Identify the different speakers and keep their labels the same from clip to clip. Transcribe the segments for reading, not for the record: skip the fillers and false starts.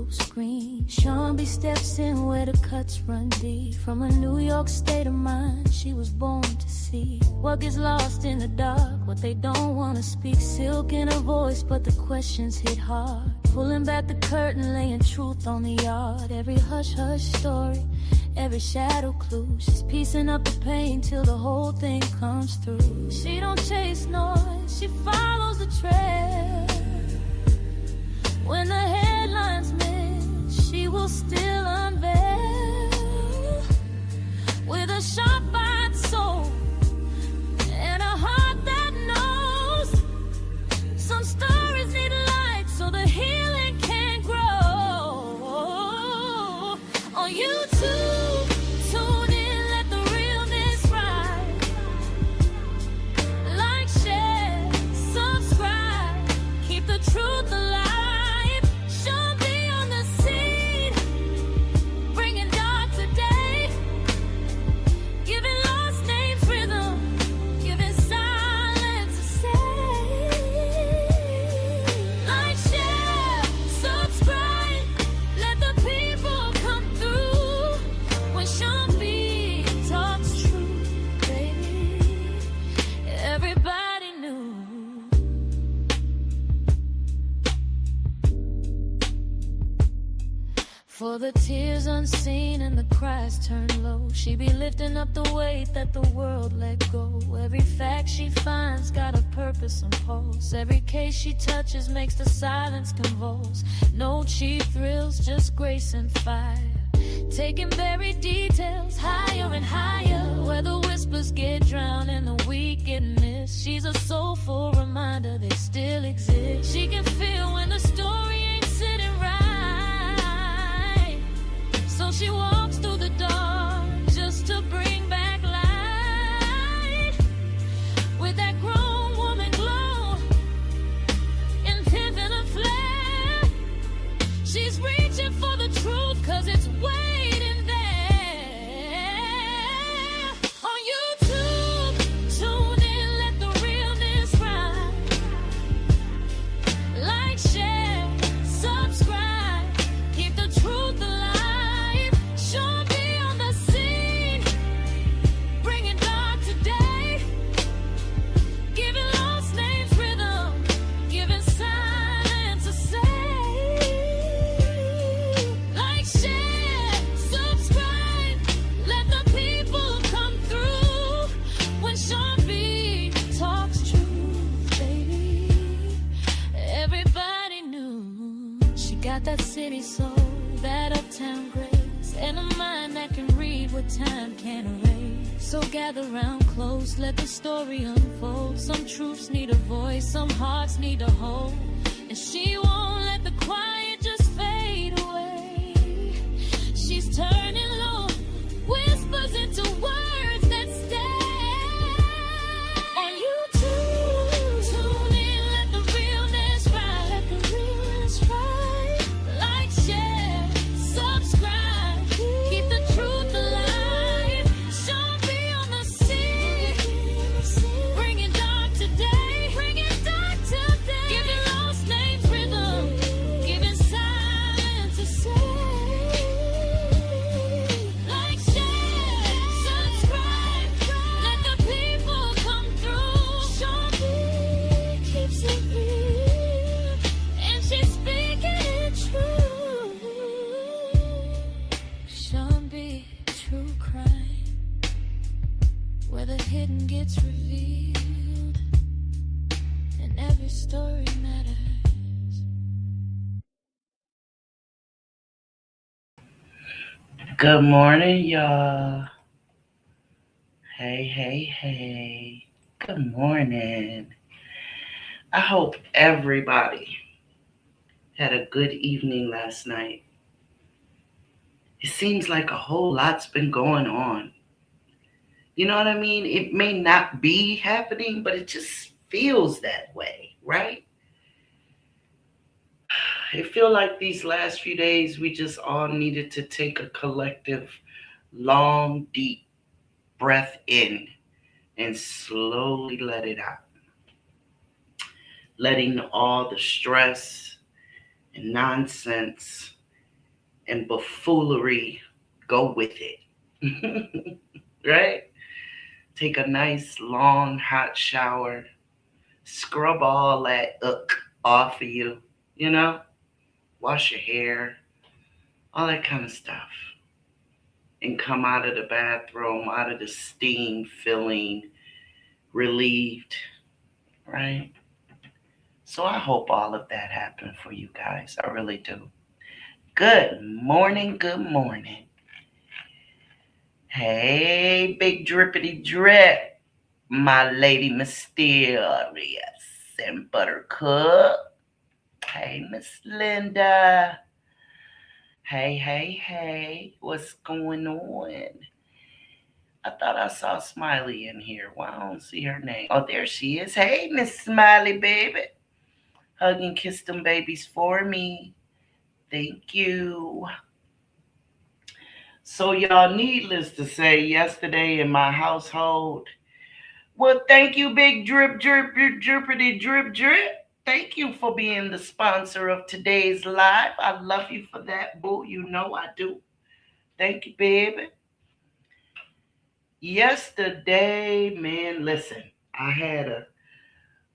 Speaker 1: blue screen. Sean B steps in where the cuts run deep. From a New York state of mind, she was born to see what gets lost in the dark, what they don't want to speak. Silk in her voice, but the questions hit hard. Pulling back the curtain, laying truth on the yard. Every hush-hush story, every shadow clue. She's piecing up the pain till the whole thing comes through. She don't chase noise, she follows the trail. When the headlines miss, she will still unveil. With a sharp-eyed soul and a heart that knows some stories need light so the healing can grow. On YouTube, tune in, let the realness rise. Like, share, subscribe, keep the truth alive. She'll be on the scene, bringing dark today, giving lost names rhythm, giving silence a say. Like, share, subscribe, let the people come through. When Sean B talks truth, baby, everybody knew. For the tears unseen and the cries turned low, she be lifting up the weight that the world let go. Every fact she finds got a purpose and pulse. Every case she touches makes the silence convulse. No cheap thrills, just grace and fire. Taking buried details higher and higher, where the whispers get drowned and the weak get missed. She's a soulful reminder they still exist. She can feel when the story ain't sitting right. So she walks through the dark just to bring back light. With that grown woman glow, intent and a flare, she's reaching for the truth, cause it's waiting there. On YouTube, tune in, let the realness rise. Like, share, subscribe, keep the truth alive. She'll be on the scene, bringing dark today, giving lost names rhythm, giving silence a say. Like, share, subscribe, let the people come through. When Sean B talks truth, baby, everybody knew. She got that city soul, that uptown grace, and a mind that can read what time can't erase. So gather round close, let the story unfold. Some truths need a voice, some hearts need a hold, and she won't let the quiet just fade away. She's turning low, whispers into words that stay. On YouTube, tune in, let the realness rise. Let the realness rise. Like, share, subscribe, keep the truth alive. She'll be on the scene, bringing dark today, giving lost names rhythm, giving silence a say. Like, share, subscribe, let the people come through. Sean B keeps it real, and she's speaking truth. Sean B, true crime, where the hidden gets revealed, and every story matters.
Speaker 2: Good morning, y'all. Hey. Good morning. I hope everybody had a good evening last night. It seems like a whole lot's been going on. You know what I mean? It may not be happening, but it just feels that way, right? I feel like these last few days we just all needed to take a collective, long, deep breath in and slowly let it out. Letting all the stress and nonsense and buffoonery go with it. Right? Take a nice long hot shower, scrub all that off of you, you know, wash your hair, all that kind of stuff, and come out of the bathroom, out of the steam, feeling relieved, right? So I hope all of that happened for you guys. I really do. Good morning, good morning. Hey, big drippity drip, my lady mysterious and buttercup. Hey, Miss Linda. Hey, hey, hey. What's going on? I thought I saw Smiley in here. Well, I don't see her name. Oh, there she is. Hey, Miss Smiley, baby. Hug and kiss them babies for me. Thank you. So, y'all, needless to say, yesterday in my household, well, thank you, big drip, drip, drip, drippity, drip, drip. Thank you for being the sponsor of today's live. I love you for that, boo. You know I do. Thank you, baby. Yesterday, man, listen, I had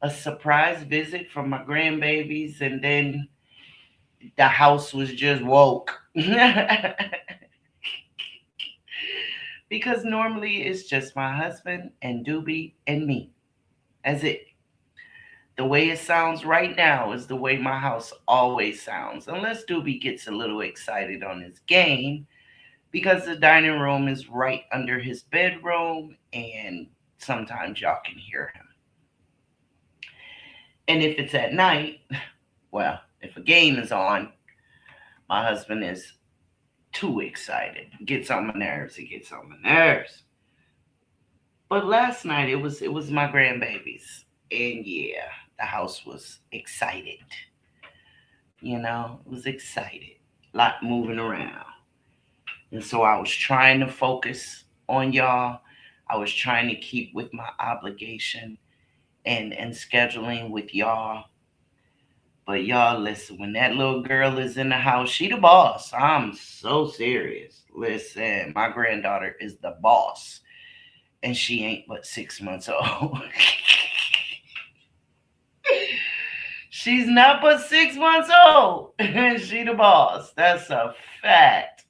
Speaker 2: a surprise visit from my grandbabies, and then the house was just woke. Because normally it's just my husband and Doobie and me. That's it. The way it sounds right now is the way my house always sounds, unless Doobie gets a little excited on his game, because the dining room is right under his bedroom, and sometimes y'all can hear him. And if it's at night, well, if a game is on, my husband is too excited. Gets on my nerves. He gets on my nerves. But last night it was my grandbabies, and yeah, the house was excited. It was excited. A lot moving around. And so I was trying to focus on y'all. I was trying to keep with my obligation and scheduling with y'all. But y'all, listen, when that little girl is in the house, she the boss. I'm so serious. Listen, my granddaughter is the boss, and she ain't but 6 months old. She's not but 6 months old. She the boss. That's a fact.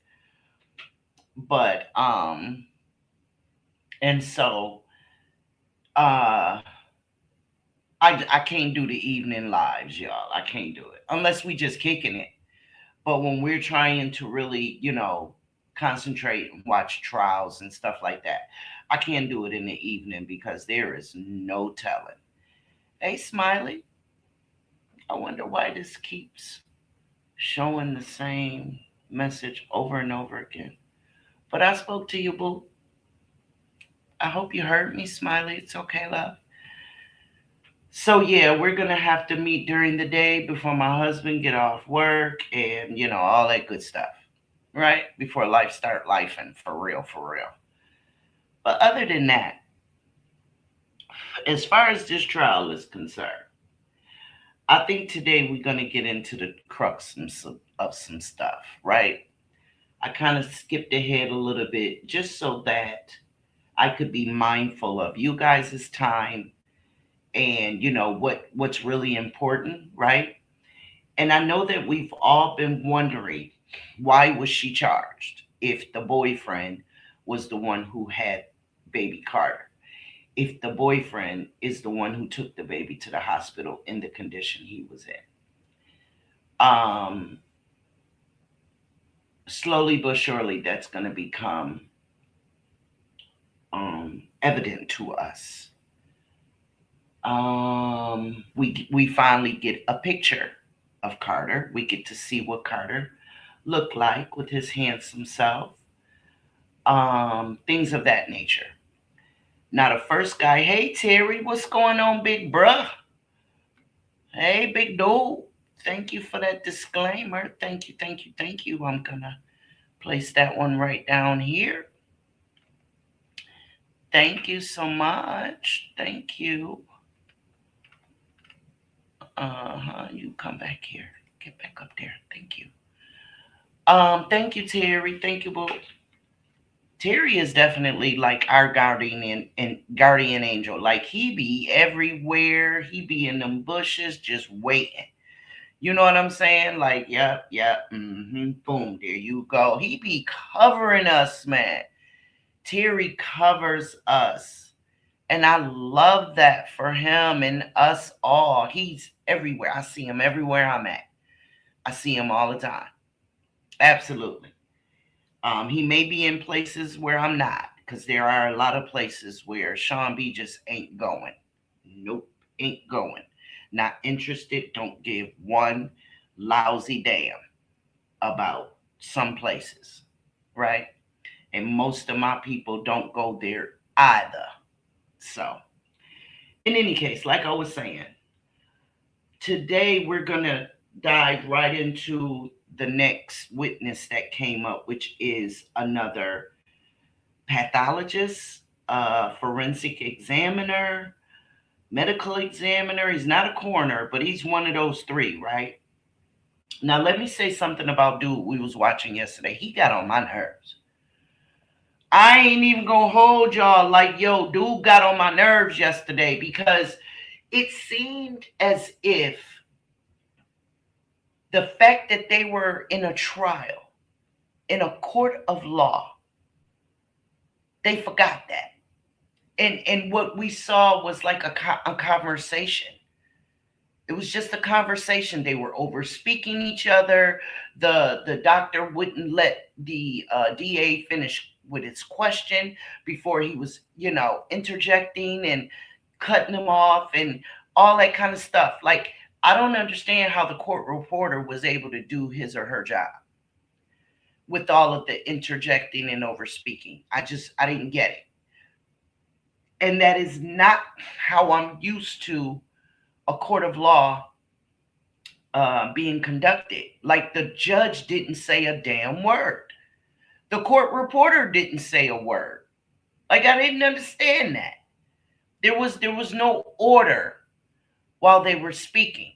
Speaker 2: But and so uh I can't do the evening lives, y'all. I can't do it unless we just kicking it. But when we're trying to really, concentrate and watch trials and stuff like that, I can't do it in the evening because there is no telling. Hey, Smiley, I wonder why this keeps showing the same message over and over again. But I spoke to you, boo. I hope you heard me, Smiley. It's okay, love. So yeah, we're gonna have to meet during the day before my husband get off work, and all that good stuff, right? Before life start life, and for real, for real. But other than that, as far as this trial is concerned, I think today we're gonna get into the crux of some stuff, right? I kind of skipped ahead a little bit just so that I could be mindful of you guys' time, and what's really important, right? And I know that we've all been wondering, why was she charged if the boyfriend was the one who had baby Carter, if the boyfriend is the one who took the baby to the hospital in the condition he was in. um Slowly but surely that's going to become evident to us. We finally get a picture of Carter. We get to see what Carter looked like with his handsome self. Things of that nature. Now the first guy, hey Terry, what's going on, big bruh? Hey, big dude. Thank you for that disclaimer. Thank you, thank you, thank you. I'm gonna place that one right down here. Thank you so much. Thank you. You come back here. Get back up there. Thank you. Thank you, Terry. Thank you, boo. Terry is definitely like our guardian and guardian angel. Like he be everywhere. He be in them bushes just waiting. You know what I'm saying? Like, yep, yep, boom, there you go. He be covering us, man. Terry covers us. And I love that for him and us all. He's everywhere. I see him everywhere I'm at. I see him all the time. Absolutely. He may be in places where I'm not, because there are a lot of places where Sean B just ain't going. Nope, ain't going. Not interested. Don't give one lousy damn about some places, right? And most of my people don't go there either. So, in any case, like I was saying, today we're going to dive right into the next witness that came up, which is another pathologist, forensic examiner, medical examiner. He's not a coroner, but he's one of those three, right? Now, let me say something about dude we was watching yesterday. He got on my nerves. I ain't even gonna hold y'all like, yo, dude got on my nerves yesterday because it seemed as if the fact that they were in a trial, in a court of law, they forgot that. And what we saw was like a conversation. It was just a conversation. They were over speaking each other. The doctor wouldn't let the DA finish with his question before he was, interjecting and cutting him off and all that kind of stuff. Like, I don't understand how the court reporter was able to do his or her job with all of the interjecting and over speaking. I didn't get it. And that is not how I'm used to a court of law being conducted. Like the judge didn't say a damn word. The court reporter didn't say a word. Like I didn't understand that. There was no order while they were speaking.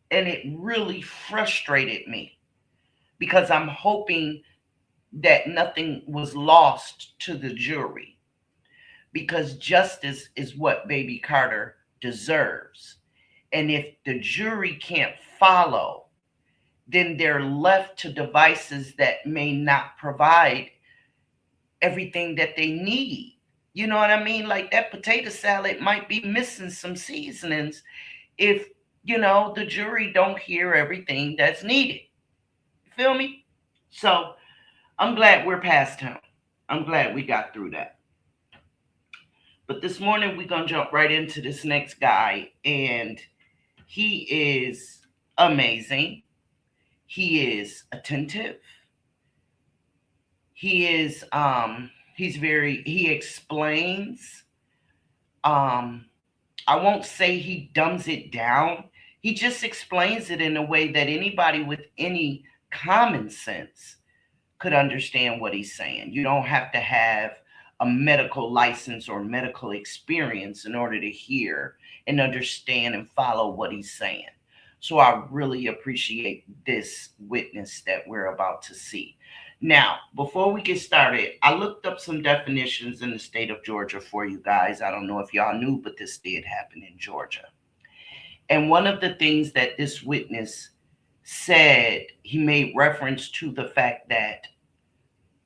Speaker 2: And it really frustrated me because I'm hoping that nothing was lost to the jury, because justice is what baby Carter deserves. And if the jury can't follow, then they're left to devices that may not provide everything that they need. You know what I mean? Like that potato salad might be missing some seasonings if, the jury don't hear everything that's needed. You feel me? So I'm glad we're past him. I'm glad we got through that. But this morning we're going to jump right into this next guy, and he is amazing. He is attentive. He explains. I won't say he dumbs it down. He just explains it in a way that anybody with any common sense could understand what he's saying. You don't have to have a medical license or medical experience in order to hear and understand and follow what he's saying. So I really appreciate this witness that we're about to see. Now, before we get started, I looked up some definitions in the state of Georgia for you guys. I don't know if y'all knew, but this did happen in Georgia. And one of the things that this witness said, he made reference to the fact that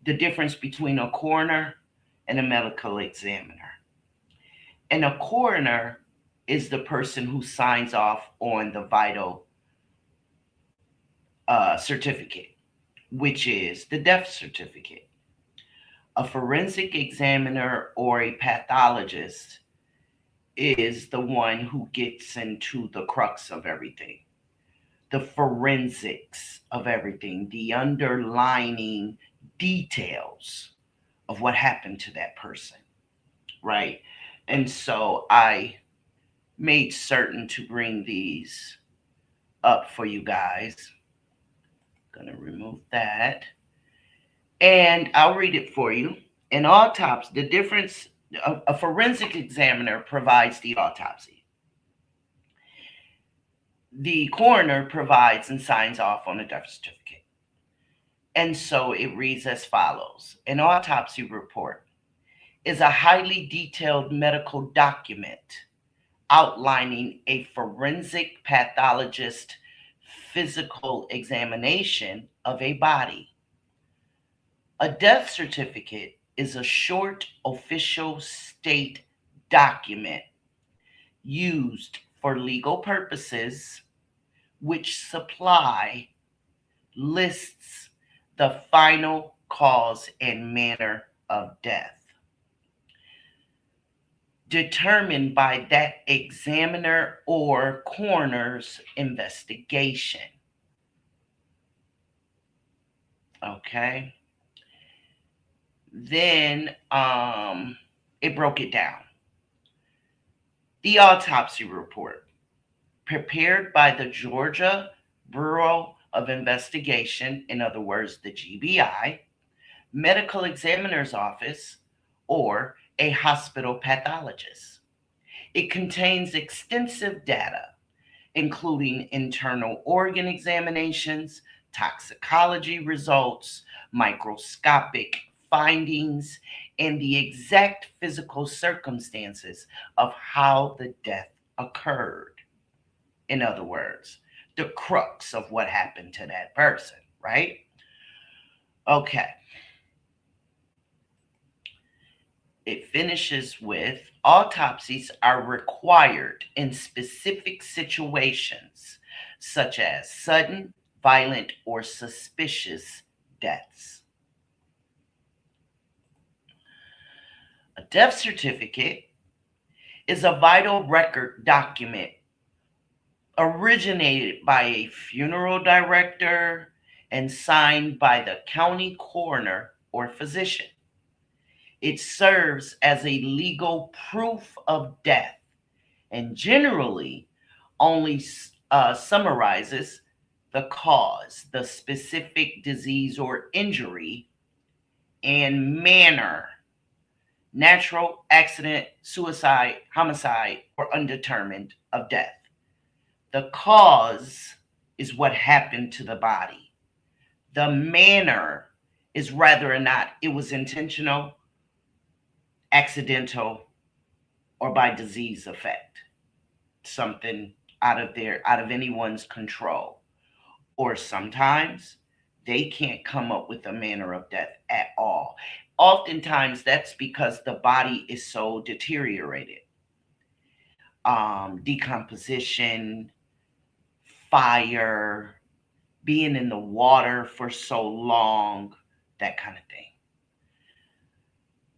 Speaker 2: the difference between a coroner and a medical examiner. And a coroner is the person who signs off on the vital certificate, which is the death certificate. A forensic examiner or a pathologist is the one who gets into the crux of everything, the forensics of everything, the underlining details of what happened to that person, right? And so I made certain to bring these up for you guys. Gonna remove that. And I'll read it for you. In autopsy, the difference, a forensic examiner provides the autopsy. The coroner provides and signs off on the death certificate. And so it reads as follows: an autopsy report is a highly detailed medical document outlining a forensic pathologist physical examination of a body. A death certificate is a short official state document used for legal purposes which supply lists the final cause and manner of death determined by that examiner or coroner's investigation. Okay. Then it broke it down. The autopsy report, prepared by the Georgia Bureau of Investigation, in other words, the GBI, medical examiner's office, or a hospital pathologist. It contains extensive data, including internal organ examinations, toxicology results, microscopic findings, and the exact physical circumstances of how the death occurred. In other words, the crux of what happened to that person, right? Okay. It finishes with autopsies are required in specific situations, such as sudden, violent, or suspicious deaths. A death certificate is a vital record document originated by a funeral director and signed by the county coroner or physician. It serves as a legal proof of death and generally only summarizes the cause, the specific disease or injury, and manner: natural, accident, suicide, homicide, or undetermined of death. The cause is what happened to the body. The manner is whether or not it was intentional, accidental, or by disease effect, something out of anyone's control. Or sometimes they can't come up with a manner of death at all. Oftentimes that's because the body is so deteriorated. Decomposition, fire, being in the water for so long, that kind of thing.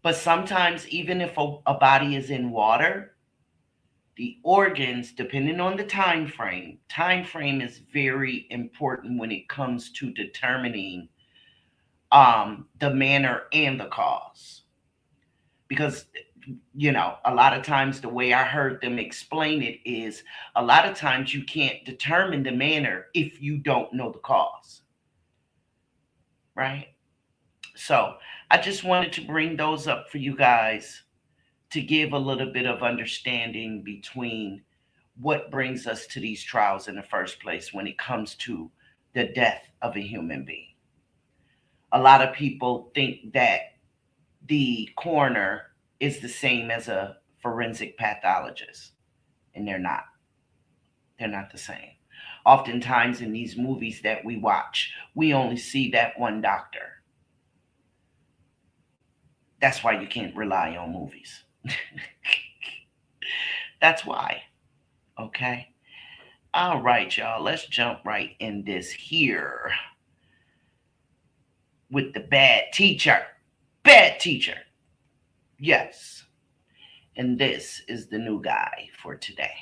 Speaker 2: But sometimes, even if a body is in water, the organs, depending on the time frame is very important when it comes to determining the manner and the cause. Because, a lot of times the way I heard them explain it is a lot of times you can't determine the manner if you don't know the cause. Right? So I just wanted to bring those up for you guys to give a little bit of understanding between what brings us to these trials in the first place when it comes to the death of a human being. A lot of people think that the coroner is the same as a forensic pathologist, and they're not. They're not the same. Oftentimes in these movies that we watch, we only see that one doctor. That's why you can't rely on movies. That's why. Okay. All right, y'all. Let's jump right in this here with the bad teacher. Bad teacher. Yes. And this is the new guy for today.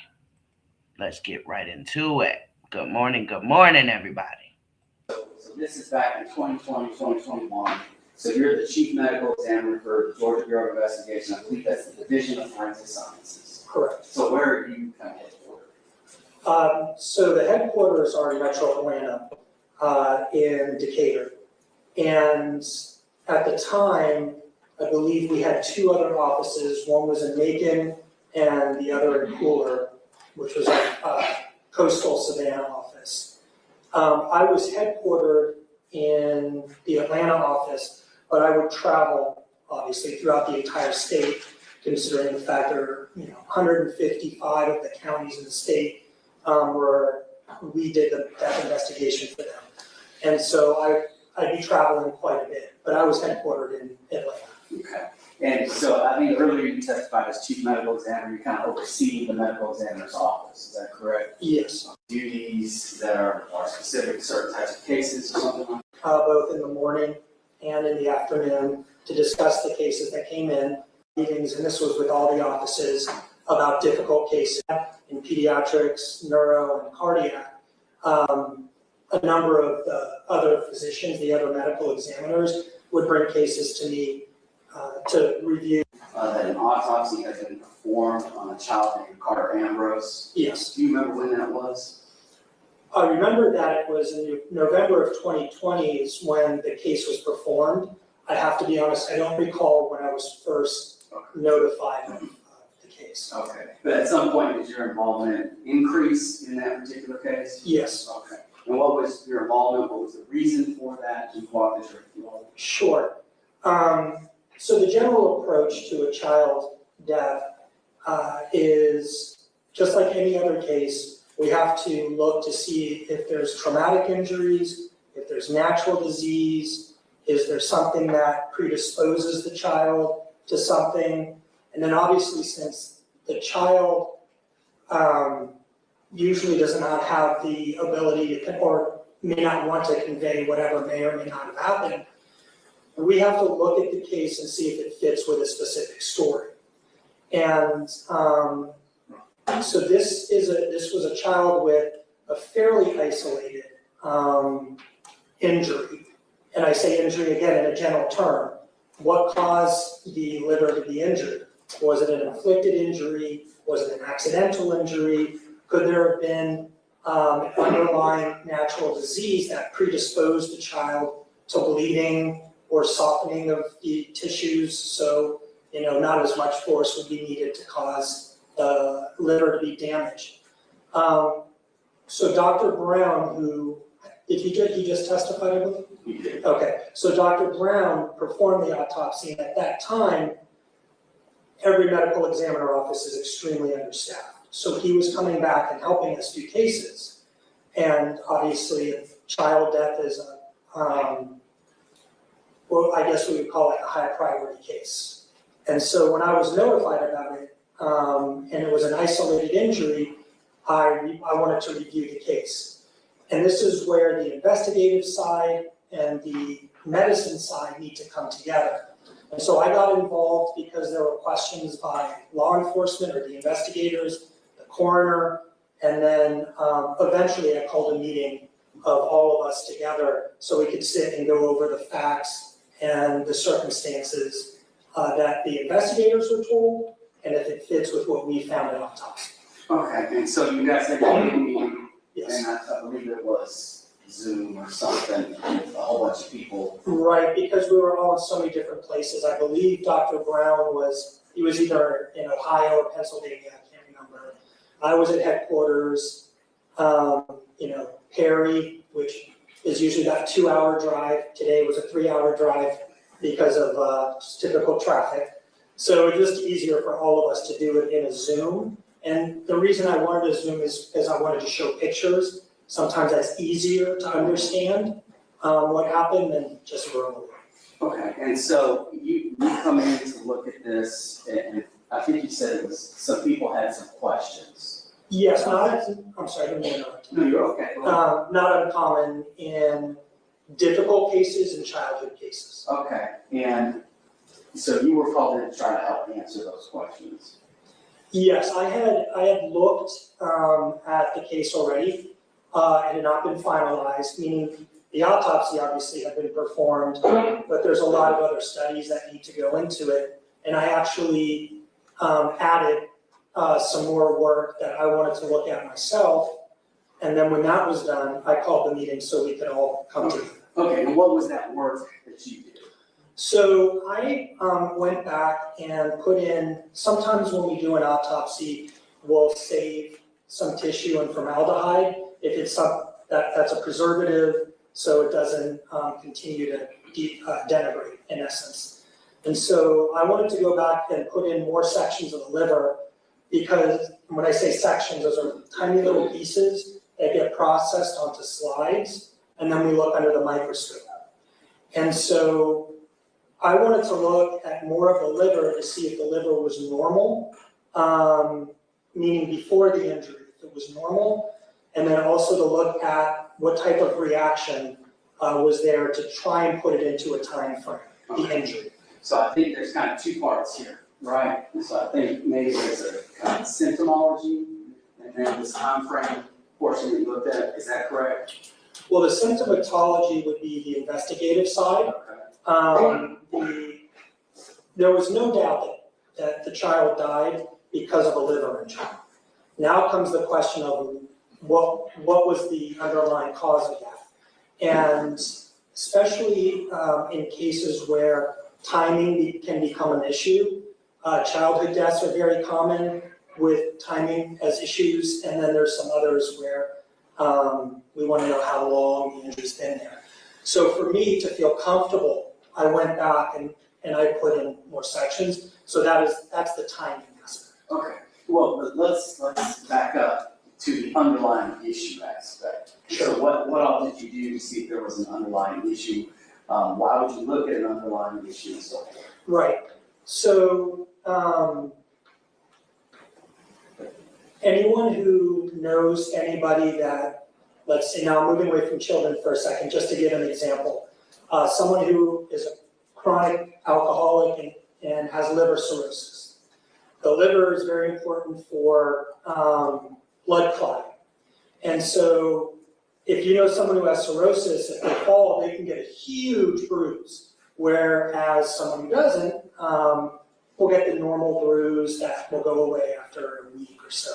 Speaker 2: Let's get right into it. Good morning, everybody.
Speaker 3: So this is back in 2020, 2021. So you're the chief medical examiner for the Georgia Bureau of Investigation. I believe that's the Division of Forensic Sciences.
Speaker 4: Correct.
Speaker 3: So where are you kind of headquartered?
Speaker 4: So the headquarters are in Metro Atlanta, in Decatur. And at the time, I believe we had two other offices. One was in Macon and the other in Cooler, which was a coastal Savannah office. I was headquartered in the Atlanta office, but I would travel, obviously, throughout the entire state, considering the fact there are, 155 of the counties in the state where we did that investigation for them. And so I'd be traveling quite a bit, but I was headquartered in Atlanta.
Speaker 3: Okay. And so I think earlier you testified as chief medical examiner, you kind of oversee the medical examiner's office, is that correct?
Speaker 4: Yes.
Speaker 3: Duties that are specific to certain types of cases or something like that?
Speaker 4: Both in the morning and in the afternoon to discuss the cases that came in, meetings, and this was with all the offices about difficult cases in pediatrics, neuro, and cardiac. A number of the other physicians, the other medical examiners, would bring cases to me to review.
Speaker 3: That an autopsy has been performed on a child named Carter Ambrose.
Speaker 4: Yes.
Speaker 3: Do you remember when that was?
Speaker 4: I remember that it was in November of 2020 is when the case was performed. I have to be honest, I don't recall when I was first notified of the case.
Speaker 3: Okay. But at some point, did your involvement increase in that particular case?
Speaker 4: Yes.
Speaker 3: Okay. And what was your involvement? What was the reason for that? Did you walk us through?
Speaker 4: Sure. So the general approach to a child death is just like any other case. We have to look to see if there's traumatic injuries, if there's natural disease, is there something that predisposes the child to something? And then obviously, since the child usually does not have the ability to, or may not want to convey whatever may or may not have happened, we have to look at the case and see if it fits with a specific story. And so this was a child with a fairly isolated injury. And I say injury again in a general term. What caused the liver to be injured? Was it an inflicted injury? Was it an accidental injury? Could there have been underlying natural disease that predisposed the child to bleeding or softening of the tissues? So, not as much force would be needed to cause the liver to be damaged. So Dr. Brown, he just testified, I believe?
Speaker 3: He did.
Speaker 4: Okay, so Dr. Brown performed the autopsy, and at that time, every medical examiner office is extremely understaffed. So he was coming back and helping us do cases. And obviously, if child death is well, I guess we would call it a high priority case. And so when I was notified about it, and it was an isolated injury, I wanted to review the case. And this is where the investigative side and the medicine side need to come together. And so I got involved because there were questions by law enforcement or the investigators, the coroner, and then eventually I called a meeting of all of us together so we could sit and go over the facts and the circumstances that the investigators were told, and if it fits with what we found in autopsy.
Speaker 3: Okay, and so you guys had a meeting,
Speaker 4: Yes.
Speaker 3: and I believe it was Zoom or something, with a whole bunch of people.
Speaker 4: Right, because we were all in so many different places. I believe Dr. Brown was either in Ohio or Pennsylvania, I can't remember. I was at headquarters, Perry, which is usually about a 2-hour drive. Today was a 3-hour drive because of typical traffic. So it was just easier for all of us to do it in a Zoom. And the reason I wanted a Zoom is because I wanted to show pictures. Sometimes that's easier to understand what happened than just verbally.
Speaker 3: Okay, and so you come in to look at this, and I think you said it was, some people had some questions.
Speaker 4: Yes, I'm sorry, I didn't mean to interrupt.
Speaker 3: No, you're okay. Go ahead.
Speaker 4: Not uncommon in difficult cases and childhood cases.
Speaker 3: Okay, and so you were called in to try to help answer those questions.
Speaker 4: Yes, I had looked at the case already. It had not been finalized, meaning the autopsy obviously had been performed, but there's a lot of other studies that need to go into it. And I actually added some more work that I wanted to look at myself. And then when that was done, I called the meeting so we could all come together.
Speaker 3: Okay, and what was that work that you did?
Speaker 4: So I went back and put in, sometimes when we do an autopsy, we'll save some tissue and formaldehyde. If it's that's a preservative, so it doesn't continue to denigrate in essence. And so I wanted to go back and put in more sections of the liver, because when I say sections, those are tiny little pieces that get processed onto slides, and then we look under the microscope. And so I wanted to look at more of the liver to see if the liver was normal, meaning before the injury, if it was normal, and then also to look at what type of reaction was there to try and put it into a time frame, the injury.
Speaker 3: So I think there's kind of two parts here, right? So I think maybe there's a kind of symptomology, and then this time frame portion that you looked at, is that correct?
Speaker 4: Well, the symptomatology would be the investigative side.
Speaker 3: Okay.
Speaker 4: There was no doubt that the child died because of a liver injury. Now comes the question of what was the underlying cause of that? And especially in cases where timing can become an issue, childhood deaths are very common with timing as issues, and then there's some others where we want to know how long the injury's been there. So for me to feel comfortable, I went back and I put in more sections. So that's the timing aspect.
Speaker 3: Okay, well, let's back up to the underlying issue aspect.
Speaker 4: Sure.
Speaker 3: So what all did you do to see if there was an underlying issue? Why would you look at an underlying issue and so forth?
Speaker 4: Right. So anyone who knows anybody that, let's say, now I'm moving away from children for a second, just to give an example. Someone who is a chronic alcoholic and has liver cirrhosis. The liver is very important for blood clotting. And so if you know someone who has cirrhosis, if they fall, they can get a huge bruise. Whereas someone who doesn't will get the normal bruise that will go away after a week or so.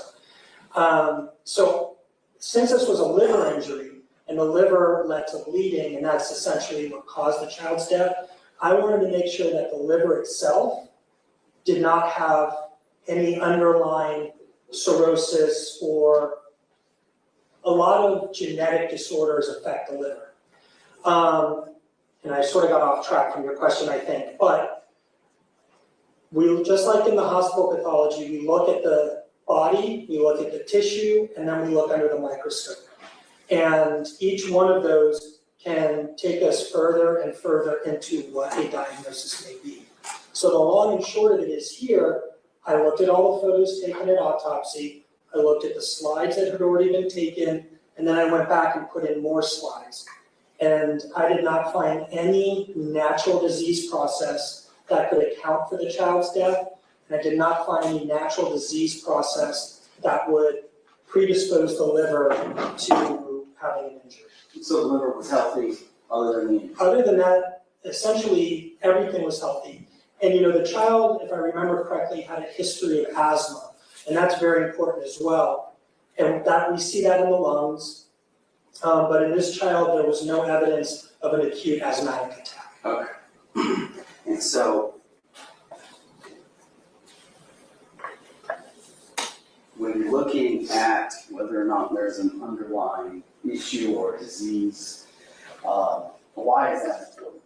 Speaker 4: So since this was a liver injury and the liver led to bleeding, and that's essentially what caused the child's death, I wanted to make sure that the liver itself did not have any underlying cirrhosis, or a lot of genetic disorders affect the liver. And I sort of got off track from your question, I think, but we, just like in the hospital pathology, we look at the body, we look at the tissue, and then we look under the microscope. And each one of those can take us further and further into what a diagnosis may be. So the long and short of it is here, I looked at all the photos taken at autopsy, I looked at the slides that had already been taken, and then I went back and put in more slides. And I did not find any natural disease process that could account for the child's death, and I did not find any natural disease process that would predispose the liver to having an injury.
Speaker 3: So the liver was healthy other than the injury?
Speaker 4: Other than that, essentially everything was healthy. And the child, if I remember correctly, had a history of asthma, and that's very important as well. And that we see that in the lungs, but in this child, there was no evidence of an acute asthmatic attack.
Speaker 3: Okay. And so, when you're looking at whether or not there's an underlying issue or disease, why is that important?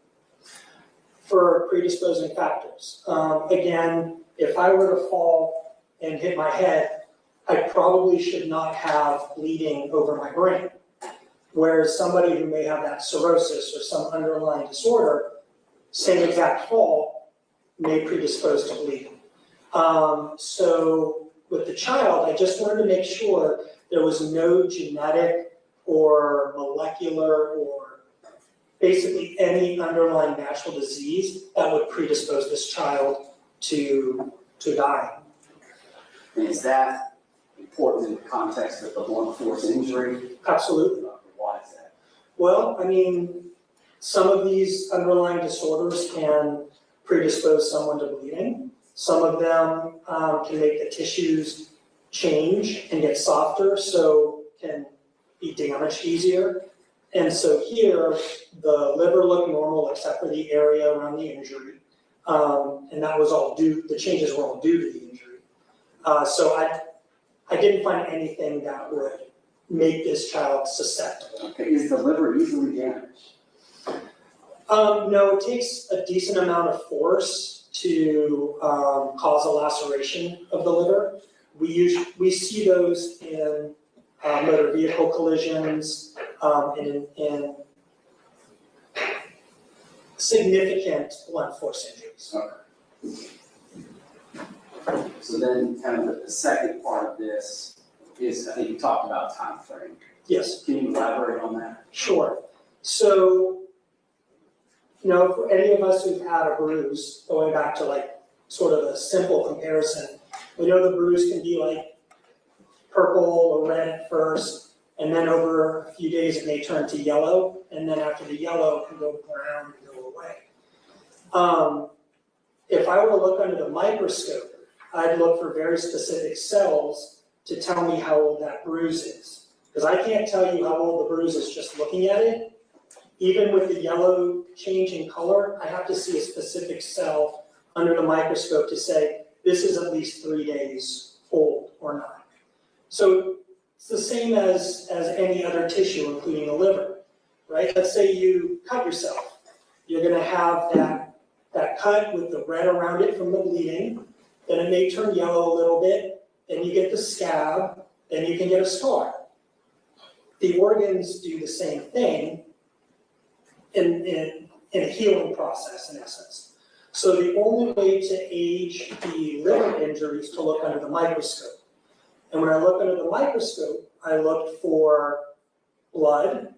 Speaker 4: For predisposing factors. Again, if I were to fall and hit my head, I probably should not have bleeding over my brain. Whereas somebody who may have that cirrhosis or some underlying disorder, same exact fall, may predispose to bleeding. So with the child, I just wanted to make sure there was no genetic or molecular or basically any underlying natural disease that would predispose this child to dying.
Speaker 3: And is that important in the context of the blunt force injury?
Speaker 4: Absolutely.
Speaker 3: Why is that?
Speaker 4: Well, I mean, some of these underlying disorders can predispose someone to bleeding. Some of them can make the tissues change and get softer, so can be damaged easier. And so here, the liver looked normal except for the area around the injury. And that was all due, the changes were all due to the injury. So I didn't find anything that would make this child susceptible.
Speaker 3: Okay, is the liver easily damaged?
Speaker 4: No, it takes a decent amount of force to cause a laceration of the liver. We see those in motor vehicle collisions, and in significant blunt force injuries.
Speaker 3: Okay. So then kind of the second part of this is, I think you talked about time frame.
Speaker 4: Yes,
Speaker 3: Can you elaborate on that?
Speaker 4: sure. So, for any of us who've had a bruise, going back to like sort of a simple comparison, we know the bruise can be like purple or red at first, and then over a few days it may turn to yellow, and then after the yellow it can go brown and go away. If I were to look under the microscope, I'd look for very specific cells to tell me how old that bruise is. Because I can't tell you how old the bruise is just looking at it. Even with the yellow change in color, I have to see a specific cell under the microscope to say, this is at least 3 days old or not. So it's the same as any other tissue, including the liver, right? Let's say you cut yourself. You're gonna have that cut with the red around it from the bleeding, then it may turn yellow a little bit, then you get the scab, then you can get a scar. The organs do the same thing in a healing process, in essence. So the only way to age the liver injury is to look under the microscope. And when I look under the microscope, I look for blood,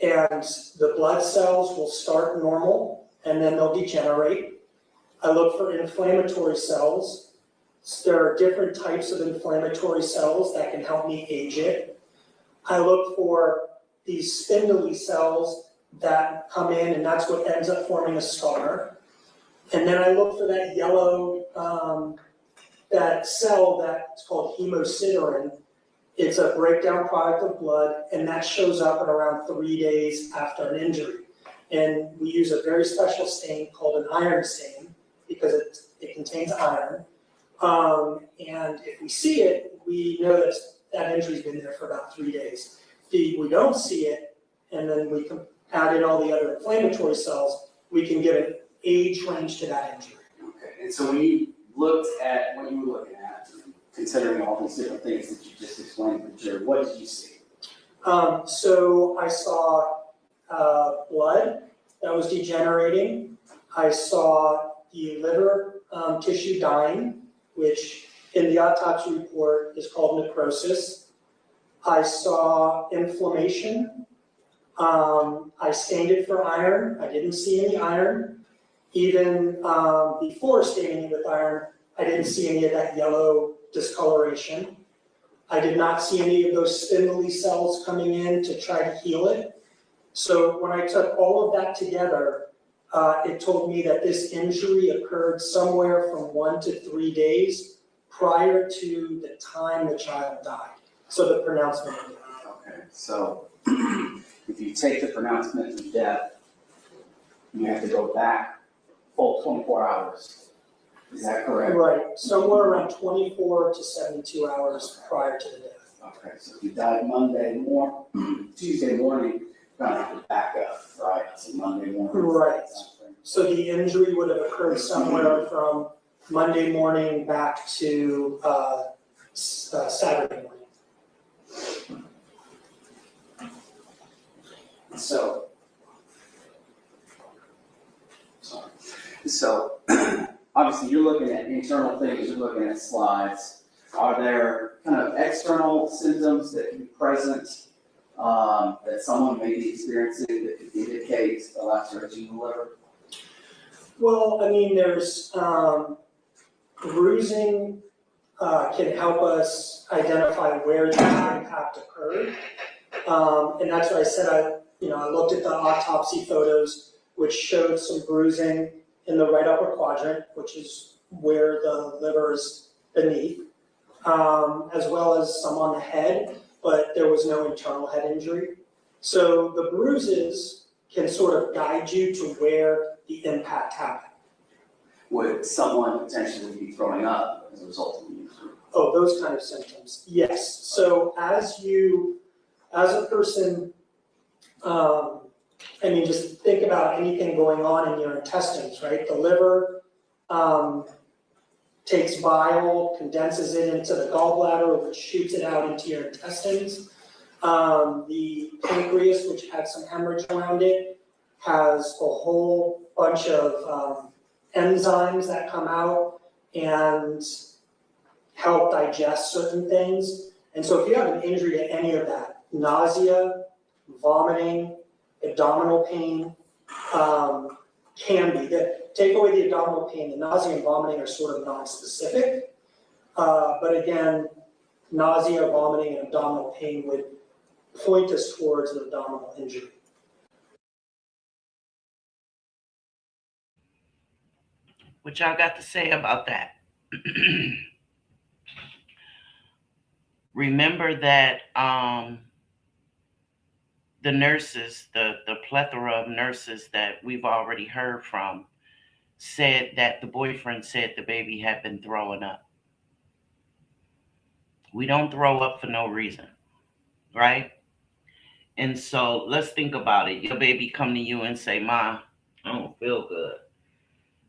Speaker 4: and the blood cells will start normal, and then they'll degenerate. I look for inflammatory cells. There are different types of inflammatory cells that can help me age it. I look for these spindly cells that come in, and that's what ends up forming a scar. And then I look for that yellow, that cell that's called hemosiderin. It's a breakdown product of blood, and that shows up at around 3 days after an injury. And we use a very special stain called an iron stain because it contains iron. And if we see it, we know that injury's been there for about 3 days. If we don't see it, and then we can add in all the other inflammatory cells, we can give an age range to that injury.
Speaker 3: Okay, and so when you were looking at, considering all these different things that you just explained to the jury, what did you see?
Speaker 4: So I saw blood that was degenerating. I saw the liver tissue dying, which in the autopsy report is called necrosis. I saw inflammation. I stained it for iron. I didn't see any iron. Even before staining it with iron, I didn't see any of that yellow discoloration. I did not see any of those spindly cells coming in to try to heal it. So when I took all of that together, it told me that this injury occurred somewhere from 1 to 3 days prior to the time the child died. So the pronouncement of death.
Speaker 3: Okay, so if you take the pronouncement of death, you have to go back full 24 hours. Is that correct?
Speaker 4: Right, somewhere around 24 to 72 hours prior to the death.
Speaker 3: Okay, so if you died Tuesday morning, you're gonna have to back up, right? So Monday morning.
Speaker 4: Right. So the injury would have occurred somewhere from Monday morning back to Saturday morning.
Speaker 3: So obviously you're looking at internal things, you're looking at slides. Are there kind of external symptoms that can be present that someone may be experiencing that could indicate a laceration in the liver?
Speaker 4: Well, I mean, there's bruising can help us identify where the impact occurred. And that's what I said. I looked at the autopsy photos, which showed some bruising in the right upper quadrant, which is where the liver is beneath, as well as some on the head, but there was no internal head injury. So the bruises can sort of guide you to where the impact happened.
Speaker 3: Would someone potentially be throwing up as a result of the injury?
Speaker 4: Oh, those kind of symptoms, yes. So as you as a person, I mean, just think about anything going on in your intestines, right? The liver takes bile, condenses it into the gallbladder, which shoots it out into your intestines. The pancreas, which had some hemorrhage around it, has a whole bunch of enzymes that come out and help digest certain things. And so if you have an injury to any of that, nausea, vomiting, abdominal pain, can be. Take away the abdominal pain, the nausea and vomiting are sort of non-specific. But again, nausea, vomiting, and abdominal pain would point us towards an abdominal injury.
Speaker 2: What y'all got to say about that? Remember that the nurses, the plethora of nurses that we've already heard from, said that the boyfriend said the baby had been throwing up. We don't throw up for no reason, right? And so let's think about it. Your baby come to you and say, "Ma, I don't feel good."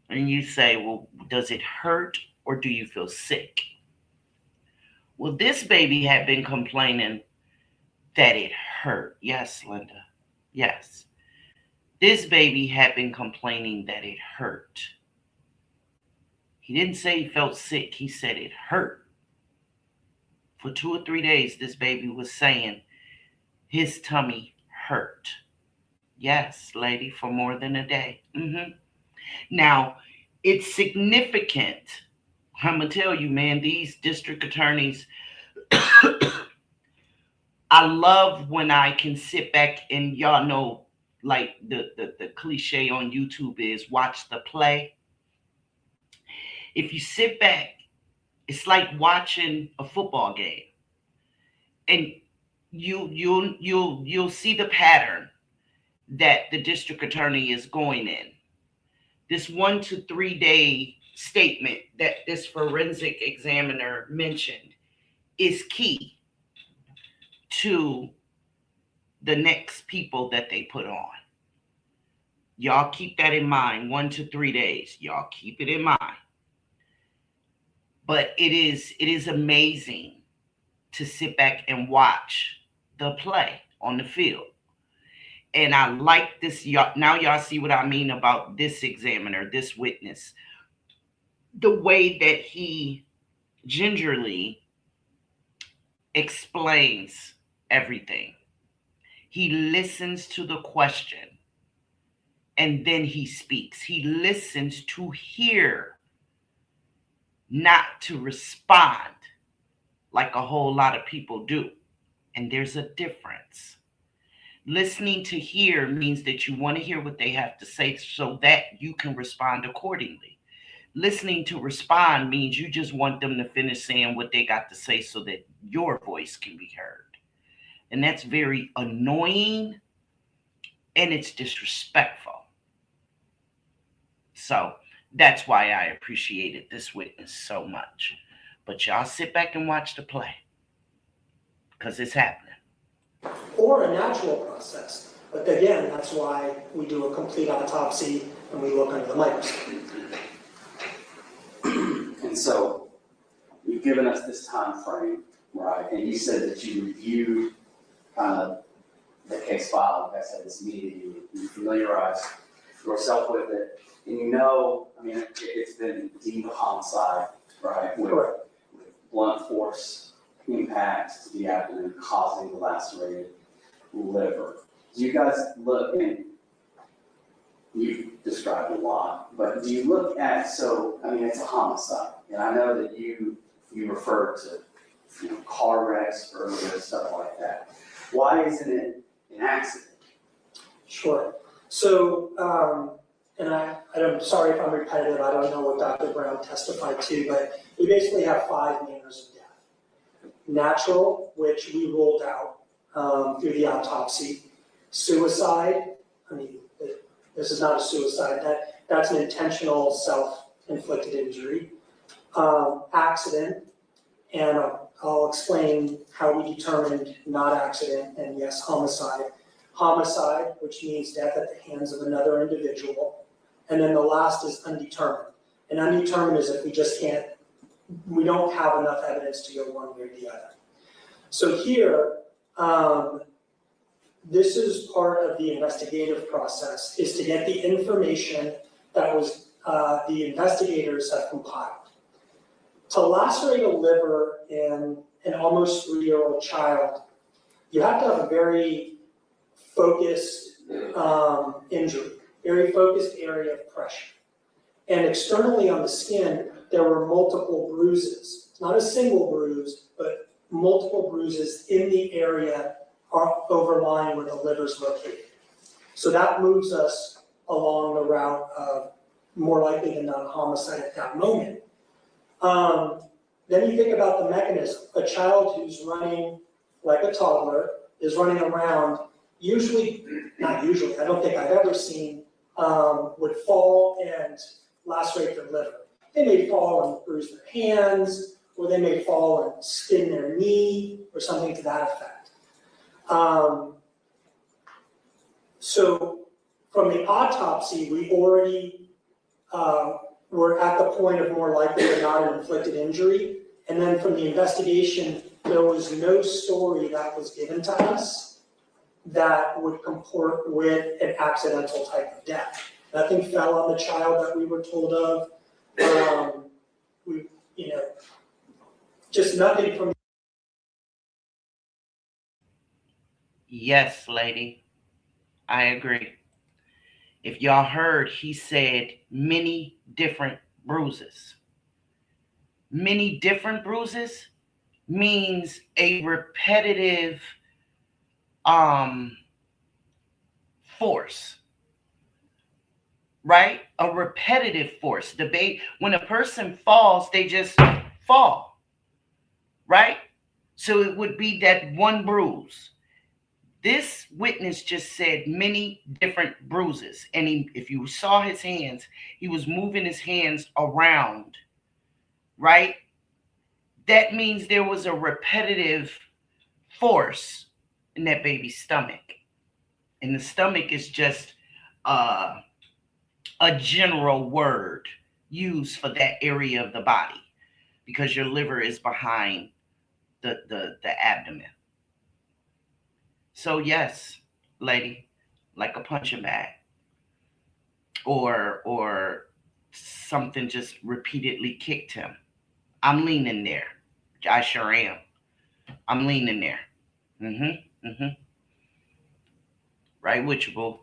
Speaker 2: And you say, "Well, does it hurt or do you feel sick?" Well, this baby had been complaining that it hurt. Yes, Linda. Yes. This baby had been complaining that it hurt. He didn't say he felt sick. He said it hurt. For 2 or 3 days, this baby was saying his tummy hurt. Yes, lady, for more than a day. Now, it's significant. I'm going to tell you, man, these district attorneys, I love when I can sit back and y'all know, like the cliche on YouTube is watch the play. If you sit back, it's like watching a football game, and you'll see the pattern that the district attorney is going in. This 1 to 3 day statement that this forensic examiner mentioned is key to the next people that they put on. Y'all keep that in mind. 1 to 3 days. Y'all keep it in mind. But it is amazing to sit back and watch the play on the field. And I like this. Now y'all see what I mean about this examiner, this witness. The way that he gingerly explains everything. He listens to the question and then he speaks. He listens to hear, not to respond like a whole lot of people do. And there's a difference. Listening to hear means that you want to hear what they have to say so that you can respond accordingly. Listening to respond means you just want them to finish saying what they got to say so that your voice can be heard. And that's very annoying and it's disrespectful. So that's why I appreciated this witness so much. But y'all sit back and watch the play because it's happening.
Speaker 4: Or a natural process. But again, that's why we do a complete autopsy and we look under the microscope.
Speaker 3: And so you've given us this time frame, right? And you said that you reviewed the case file, like I said, this meeting, you familiarized yourself with it, and you know, I mean, it's been deemed a homicide, right? With blunt force impact to the abdomen causing the lacerated liver. Do you guys look, and you've described a lot, but do you look at, so, I mean, it's a homicide, and I know that you referred to, car wrecks earlier, stuff like that. Why isn't it an accident?
Speaker 4: Sure. So, and I'm sorry if I'm repetitive, I don't know what Dr. Brown testified to, but we basically have 5 manners of death. Natural, which we ruled out through the autopsy. Suicide, I mean, this is not a suicide, that's an intentional self-inflicted injury. Accident, and a I'll explain how we determined not accident and yes, homicide. Homicide, which means death at the hands of another individual. And then the last is undetermined. And undetermined is if we don't have enough evidence to go one way or the other. So here, this is part of the investigative process, is to get the information that was the investigators have compiled. To lacerate a liver in an almost 3-year-old child, you have to have a very focused injury, very focused area of pressure. And externally on the skin, there were multiple bruises, not a single bruise, but multiple bruises in the area overlying where the liver is located. So that moves us along the route of more likely than not homicide at that moment. Then you think about the mechanism. A child who's running like a toddler is running around, not usually, I don't think I've ever seen, would fall and lacerate their liver. They may fall and bruise their hands, or they may fall and skin their knee, or something to that effect. So from the autopsy, we already were at the point of more likely than not an inflicted injury. And then from the investigation, there was no story that was given to us that would comport with an accidental type of death. Nothing fell on the child that we were told of. Just nothing from.
Speaker 2: Yes, lady, I agree. If y'all heard, he said many different bruises. Many different bruises means a repetitive force, right? A repetitive force. When a person falls, they just fall, right? So it would be that one bruise. This witness just said many different bruises. And if you saw his hands, he was moving his hands around, right? That means there was a repetitive force in that baby's stomach. And the stomach is just a general word used for that area of the body, because your liver is behind the abdomen. So yes, lady, like a punching bag, or something just repeatedly kicked him. I'm leaning there. I sure am. I'm leaning there. Right with you, boo.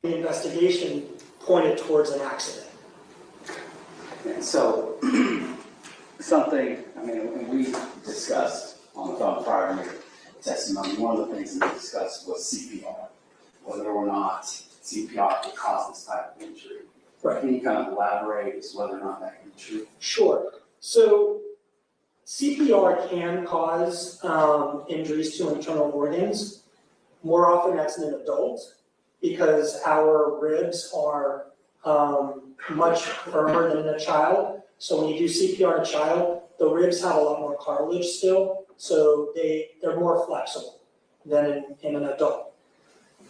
Speaker 4: The investigation pointed towards an accident.
Speaker 3: And so, when we discussed on the phone prior to your testimony, one of the things that we discussed was CPR, whether or not CPR could cause this type of injury.
Speaker 4: Right.
Speaker 3: Can you kind of elaborate as to whether or not that can be true?
Speaker 4: Sure. So CPR can cause injuries to internal organs. More often that's in an adult, because our ribs are much firmer than in a child. So when you do CPR in a child, the ribs have a lot more cartilage still, so they're more flexible than in an adult.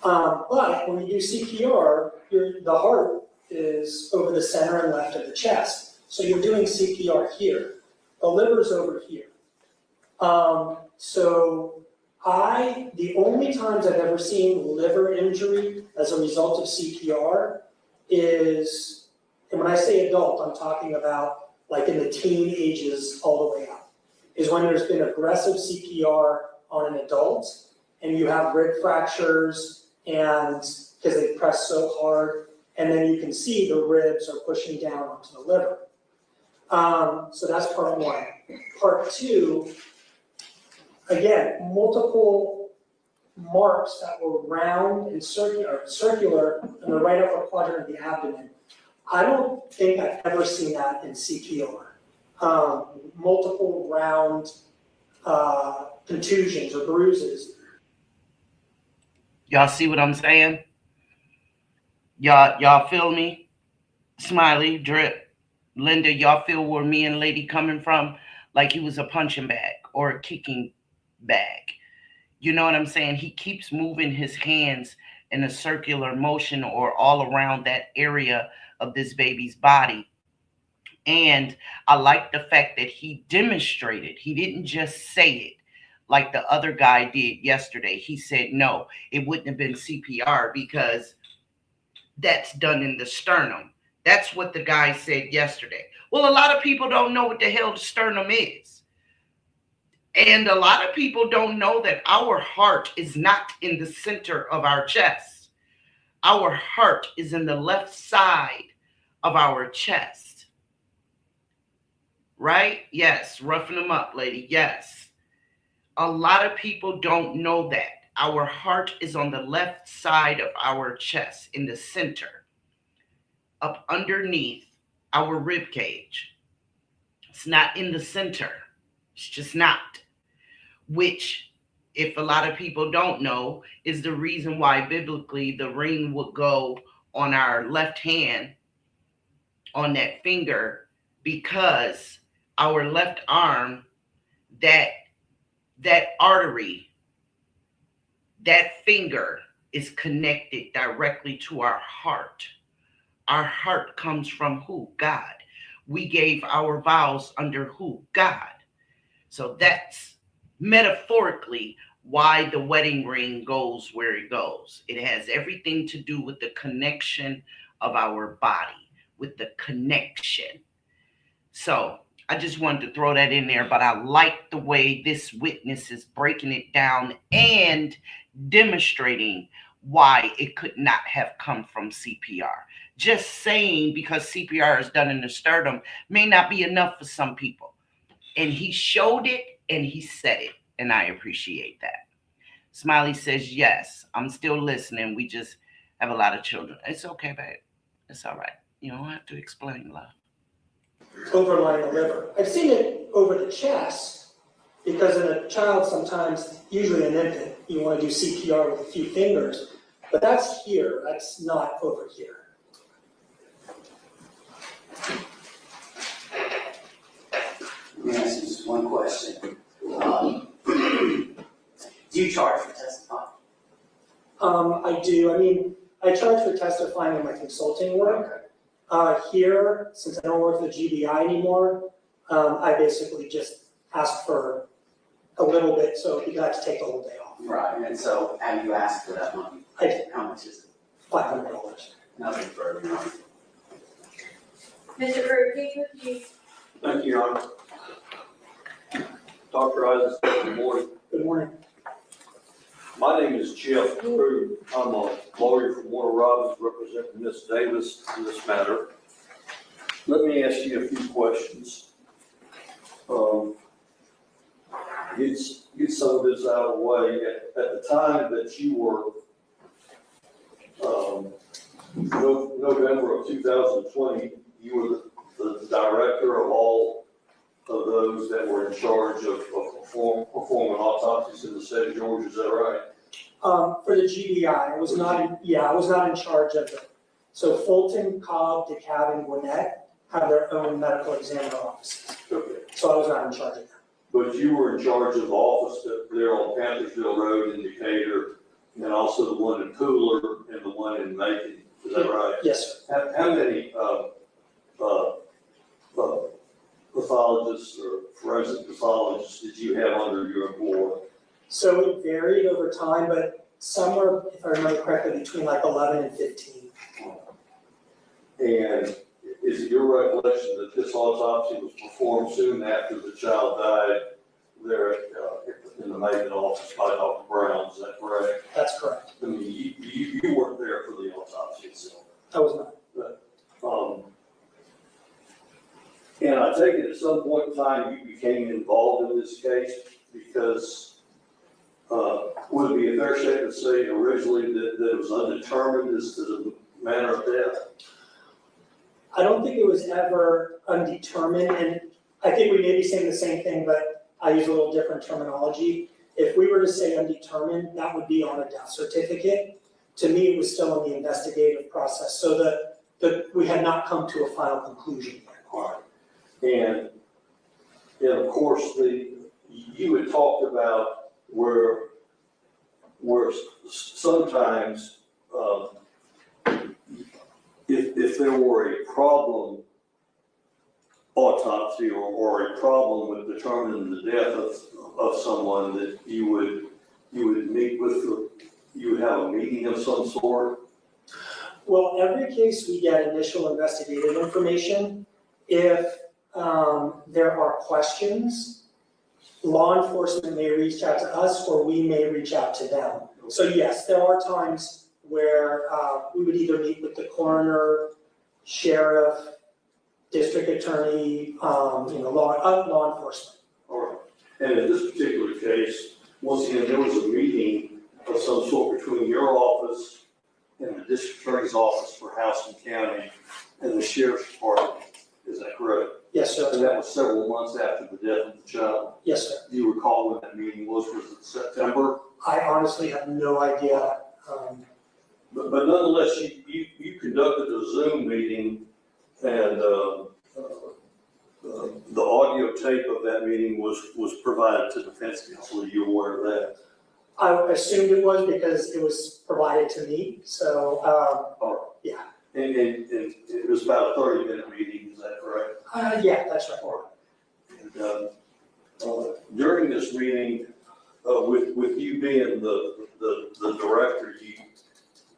Speaker 4: But when you do CPR, the heart is over the center and left of the chest. So you're doing CPR here. The liver's over here. The only times I've ever seen liver injury as a result of CPR is, and when I say adult, I'm talking about like in the teen ages all the way up, is when there's been aggressive CPR on an adult and you have rib fractures, and because they press so hard, and then you can see the ribs are pushing down onto the liver. So that's part one. Part two, again, multiple marks that were round and circular in the right upper quadrant of the abdomen. I don't think I've ever seen that in CPR. Multiple round contusions or bruises.
Speaker 2: Y'all see what I'm saying? Y'all feel me? Smiley, Drip, Linda, y'all feel where me and Lady coming from? like he was a punching bag or a kicking bag. You know what I'm saying? He keeps moving his hands in a circular motion or all around that area of this baby's body. And I like the fact that he demonstrated, he didn't just say it like the other guy did yesterday. He said, no, it wouldn't have been CPR because that's done in the sternum. That's what the guy said yesterday. Well, a lot of people don't know what the hell the sternum is. And a lot of people don't know that our heart is not in the center of our chest. Our heart is in the left side of our chest. Right? Yes. Roughing them up, lady. Yes. A lot of people don't know that. Our heart is on the left side of our chest, in the center, up underneath our rib cage. It's not in the center. It's just not. Which, if a lot of people don't know, is the reason why biblically the ring would go on our left hand, on that finger, because our left arm, that artery, that finger is connected directly to our heart. Our heart comes from who? God. We gave our vows under who? God. So that's metaphorically why the wedding ring goes where it goes. It has everything to do with the connection of our body, with the connection. So I just wanted to throw that in there, but I like the way this witness is breaking it down and demonstrating why it could not have come from CPR. Just saying because CPR is done in the sternum may not be enough for some people. And he showed it and he said it, and I appreciate that. Smiley says, yes, I'm still listening. We just have a lot of children. It's okay, babe. It's all right. You don't have to explain, love.
Speaker 4: Overlying the liver. I've seen it over the chest because in a child sometimes, usually an infant, you want to do CPR with a few fingers, but that's here, that's not over here.
Speaker 3: Let me ask you just one question. Do you charge for testifying?
Speaker 4: I do. I mean, I charge for testifying in my consulting work. Here, since I don't work for the GBI anymore, I basically just ask for a little bit, so you got to take the whole day off.
Speaker 3: Right, and so have you asked for that money?
Speaker 4: I did.
Speaker 3: How much is it?
Speaker 4: $500.
Speaker 3: Nothing further, no.
Speaker 5: Mr. Brewer, please repeat.
Speaker 6: Thank you, Your Honor. Dr. Isaac, good morning.
Speaker 4: Good morning.
Speaker 6: My name is Jeff Crew. I'm a lawyer from Warner Robins representing Ms. Davis in this matter. Let me ask you a few questions. Get some of this out of the way. At the time that you were, November of 2020, you were the director of all of those that were in charge of performing autopsies in the state of Georgia, is that right?
Speaker 4: For the GBI, I was not in charge of it. So Fulton, Cobb, DeKalb, and Gwinnett have their own medical examiner offices.
Speaker 6: Okay.
Speaker 4: So I was not in charge of that.
Speaker 6: But you were in charge of the office there on Panthersville Road in Decatur, and also the one in Toddler and the one in Macon, is that right?
Speaker 4: Yes, sir.
Speaker 6: How many pathologists or forensic pathologists did you have under your employ?
Speaker 4: So it varied over time, but some were, if I remember correctly, between like 11 and 15.
Speaker 6: And is it your recollection that this autopsy was performed soon after the child died there in the Macon office by Dr. Brown, is that correct?
Speaker 4: That's correct.
Speaker 6: I mean, you weren't there for the autopsy itself.
Speaker 4: I was not.
Speaker 6: And I take it at some point in time you became involved in this case because would it be a fair statement to say originally that it was undetermined as to the manner of death?
Speaker 4: I don't think it was ever undetermined, and I think we may be saying the same thing, but I use a little different terminology. If we were to say undetermined, that would be on a death certificate. To me, it was still in the investigative process, so we had not come to a final conclusion yet.
Speaker 6: All right. And And of course, you had talked about where sometimes, if there were a problem autopsy or a problem with determining the death of someone, that you would meet with, you would have a meeting of some sort?
Speaker 4: Well, every case we get initial investigative information. If there are questions, law enforcement may reach out to us or we may reach out to them. So yes, there are times where we would either meet with the coroner, sheriff, district attorney, law enforcement.
Speaker 6: All right. And in this particular case, once again, there was a meeting of some sort between your office and the district attorney's office for Houston County and the sheriff's department. Is that correct?
Speaker 4: Yes, sir.
Speaker 6: And that was several months after the death of the child.
Speaker 4: Yes, sir.
Speaker 6: Do you recall when that meeting was? Was it September?
Speaker 4: I honestly have no idea.
Speaker 6: But nonetheless, you conducted a Zoom meeting, and the audio tape of that meeting was provided to defense counsel. Are you aware of that?
Speaker 4: I assumed it was because it was provided to me, so,
Speaker 6: All right.
Speaker 4: yeah.
Speaker 6: And it was about a 30-minute meeting, is that correct?
Speaker 4: Yeah, that's right.
Speaker 6: All right. And during this meeting, with you being the director, you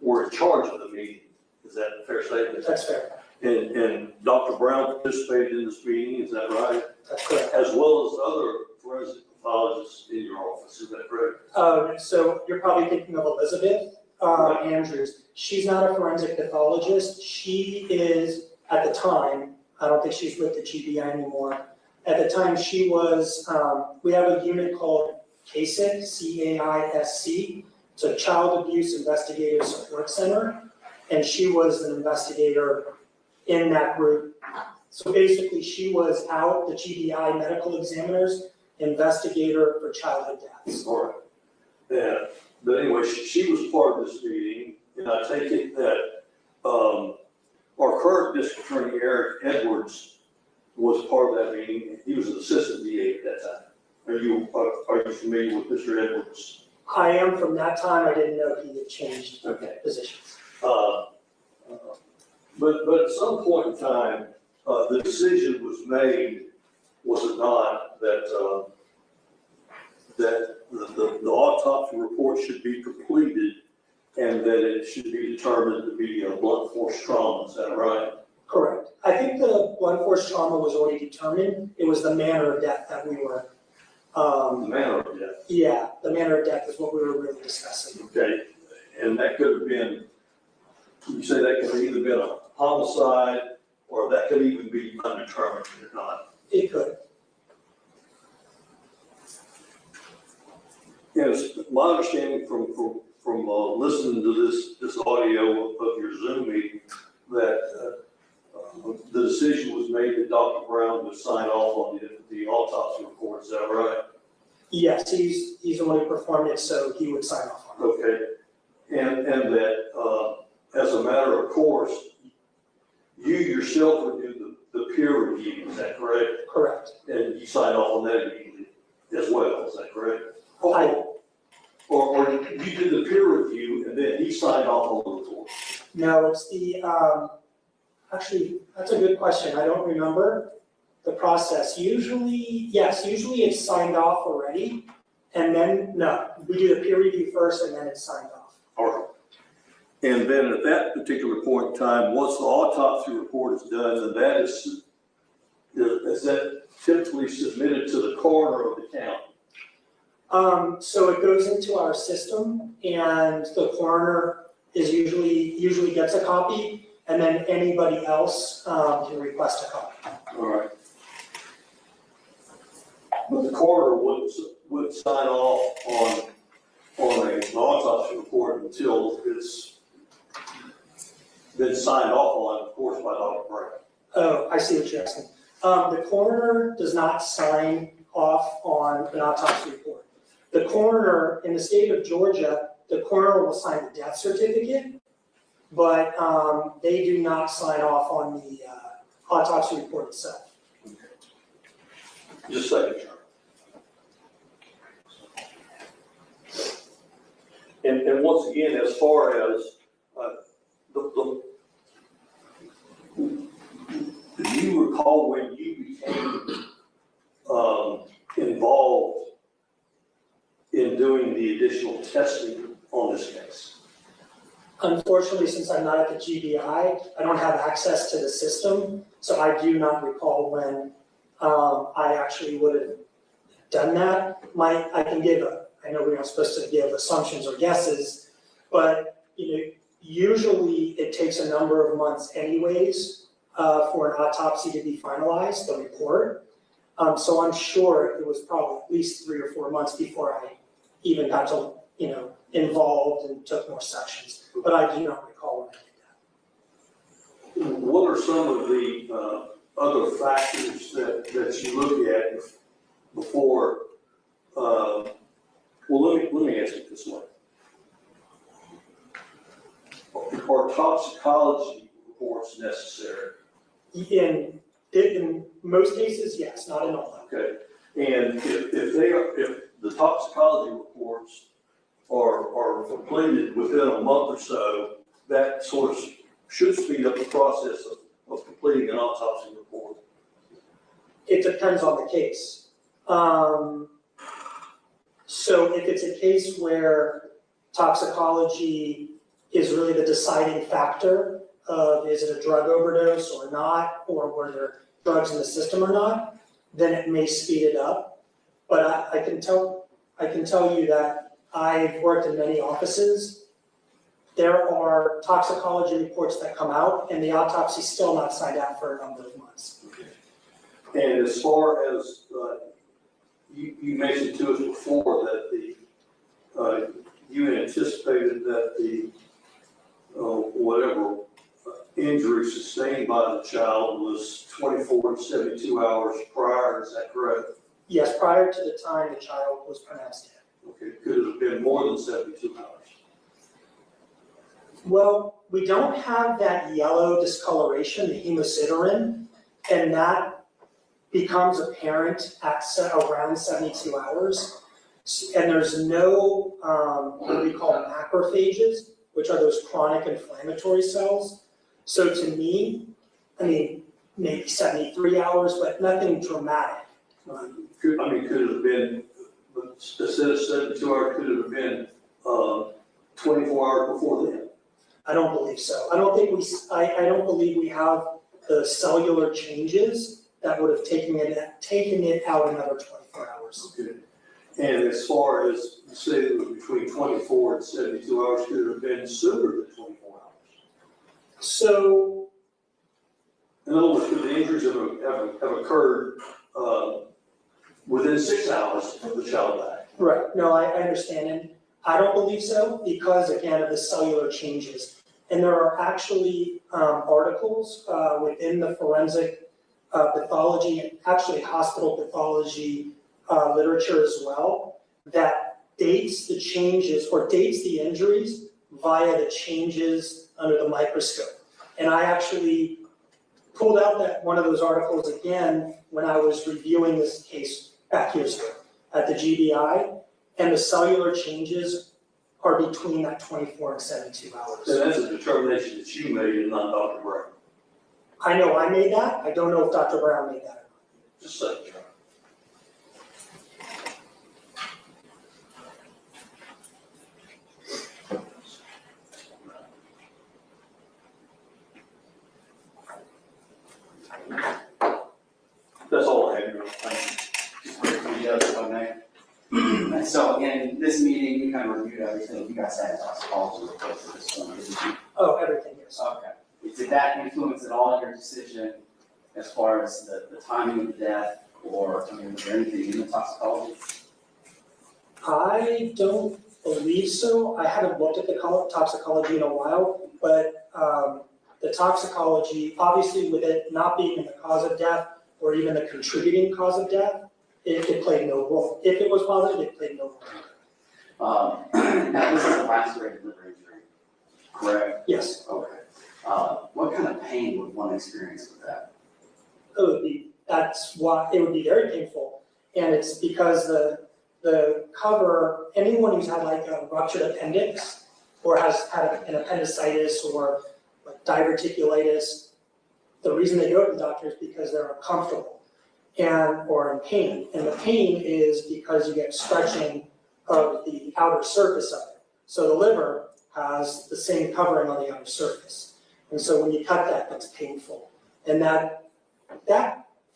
Speaker 6: were in charge of the meeting. Is that a fair statement?
Speaker 4: That's fair.
Speaker 6: And Dr. Brown participated in this meeting, is that right?
Speaker 4: That's correct.
Speaker 6: As well as other forensic pathologists in your office, is that correct?
Speaker 4: So you're probably thinking of Elizabeth Andrews. She's not a forensic pathologist. She is, at the time, I don't think she's with the GBI anymore. At the time, she was, we have a unit called CAISC, C-A-I-S-C. It's a Child Abuse Investigative Support Center. And she was an investigator in that group. So basically, she was out, the GBI medical examiner's investigator for childhood deaths.
Speaker 6: All right. Yeah, but anyway, she was part of this meeting, and I take it that our current district attorney, Eric Edwards, was part of that meeting. He was an assistant DA at that time. Are you familiar with Mr. Edwards?
Speaker 4: I am. From that time, I didn't know he had changed positions.
Speaker 6: But at some point in time, the decision was made, was it not, that the autopsy report should be completed and that it should be determined to be a blunt force trauma, is that right?
Speaker 4: Correct. I think the blunt force trauma was already determined. It was the manner of death that we were.
Speaker 6: The manner of death.
Speaker 4: Yeah, the manner of death is what we were really discussing.
Speaker 6: Okay, and that could have been, you say that could have either been a homicide or that could even be undetermined, if not.
Speaker 4: It could.
Speaker 6: Yes, my understanding from listening to this audio of your Zoom meeting, that the decision was made that Dr. Brown would sign off on the autopsy report, is that right?
Speaker 4: Yes, he's the one who performed it, so he would sign off on it.
Speaker 6: Okay, and that as a matter of course, you yourself would do the peer review, is that correct?
Speaker 4: Correct.
Speaker 6: And you sign off on that immediately as well, is that correct?
Speaker 4: I-
Speaker 6: Or you did the peer review and then he signed off on the report?
Speaker 4: No, it's the, actually, that's a good question. I don't remember the process. Usually it's signed off already. And then, no, we do the peer review first and then it's signed off.
Speaker 6: All right. And then at that particular point in time, once the autopsy report is done, then that is that typically submitted to the coroner of the county?
Speaker 4: So it goes into our system and the coroner is usually gets a copy and then anybody else can request a copy.
Speaker 6: All right. But the coroner wouldn't sign off on an autopsy report until it's been signed off on, of course, by Dr. Brown.
Speaker 4: Oh, I see what you're asking. The coroner does not sign off on an autopsy report. The coroner, in the state of Georgia, the coroner will sign the death certificate, but they do not sign off on the autopsy report itself.
Speaker 6: Just second term. And once again, as far as, do you recall when you became, involved in doing the additional testing on this case?
Speaker 4: Unfortunately, since I'm not at the GBI, I don't have access to the system, so I do not recall when I actually would have done that. I can give I know we're not supposed to give assumptions or guesses, but usually it takes a number of months anyways for an autopsy to be finalized, the report. So I'm sure it was probably at least 3 or 4 months before I even got to, involved and took more sections. But I do not recall when I did that.
Speaker 6: What are some of the other factors that you look at before, well, let me ask it this way. Are toxicology reports necessary?
Speaker 4: In most cases, yes, not in all.
Speaker 6: Okay, and if the toxicology reports are completed within a month or so, that sort of should speed up the process of completing an autopsy report.
Speaker 4: It depends on the case. So if it's a case where toxicology is really the deciding factor of is it a drug overdose or not, or were there drugs in the system or not, then it may speed it up. But I can tell you that I've worked in many offices. There are toxicology reports that come out and the autopsy is still not signed out for a number of months.
Speaker 6: Okay. And as far as, you mentioned to us before that you anticipated that the whatever injury sustained by the child was 24 to 72 hours prior, is that correct?
Speaker 4: Yes, prior to the time the child was pronounced dead.
Speaker 6: Okay, could it have been more than 72 hours?
Speaker 4: Well, we don't have that yellow discoloration, the hemosiderin, and that becomes apparent at around 72 hours. And there's no, what we call macrophages, which are those chronic inflammatory cells. So to me, maybe 73 hours, but nothing dramatic.
Speaker 6: Could it have been, instead of 72 hours, could it have been 24 hours before then?
Speaker 4: I don't believe so. I don't believe we have the cellular changes that would have taken it out another 24 hours.
Speaker 6: Okay. And as far as, you say it was between 24 and 72 hours, could it have been sooner than 24 hours?
Speaker 4: So,
Speaker 6: in other words, could the injuries have occurred within 6 hours of the child dying?
Speaker 4: right, no, I understand, and I don't believe so because, again, of the cellular changes. And there are actually articles within the forensic pathology and actually hospital pathology literature as well that dates the changes or dates the injuries via the changes under the microscope. And I actually pulled out one of those articles again when I was reviewing this case back years ago at the GBI, and the cellular changes are between that 24 and 72 hours.
Speaker 6: And that's a determination that you made and not Dr. Brown.
Speaker 4: I know I made that. I don't know if Dr. Brown made that.
Speaker 6: Just say it. That's all I have. Thank you.
Speaker 3: Yes, if I may. And so in this meeting, you kind of reviewed everything. You guys had a toxicology report for this one, didn't you?
Speaker 4: Oh, everything, yes.
Speaker 3: Okay. Did that influence at all your decision as far as the timing of the death, or was there anything in the toxicology?
Speaker 4: I don't believe so. I haven't looked at the toxicology in a while, but the toxicology, obviously with it not being the cause of death or even the contributing cause of death, it played no role. If it was positive, it played no role.
Speaker 3: Now, this is a lacerated liver injury, correct?
Speaker 4: Yes,
Speaker 3: Okay. What kind of pain would one experience with that?
Speaker 4: it would be that's why it would be very painful. And it's because the cover, anyone who's had like a ruptured appendix or has had an appendicitis or like diverticulitis, the reason they go to the doctor is because they're uncomfortable or in pain. And the pain is because you get stretching of the outer surface of it. So the liver has the same covering on the outer surface. And so when you cut that, that's painful. And that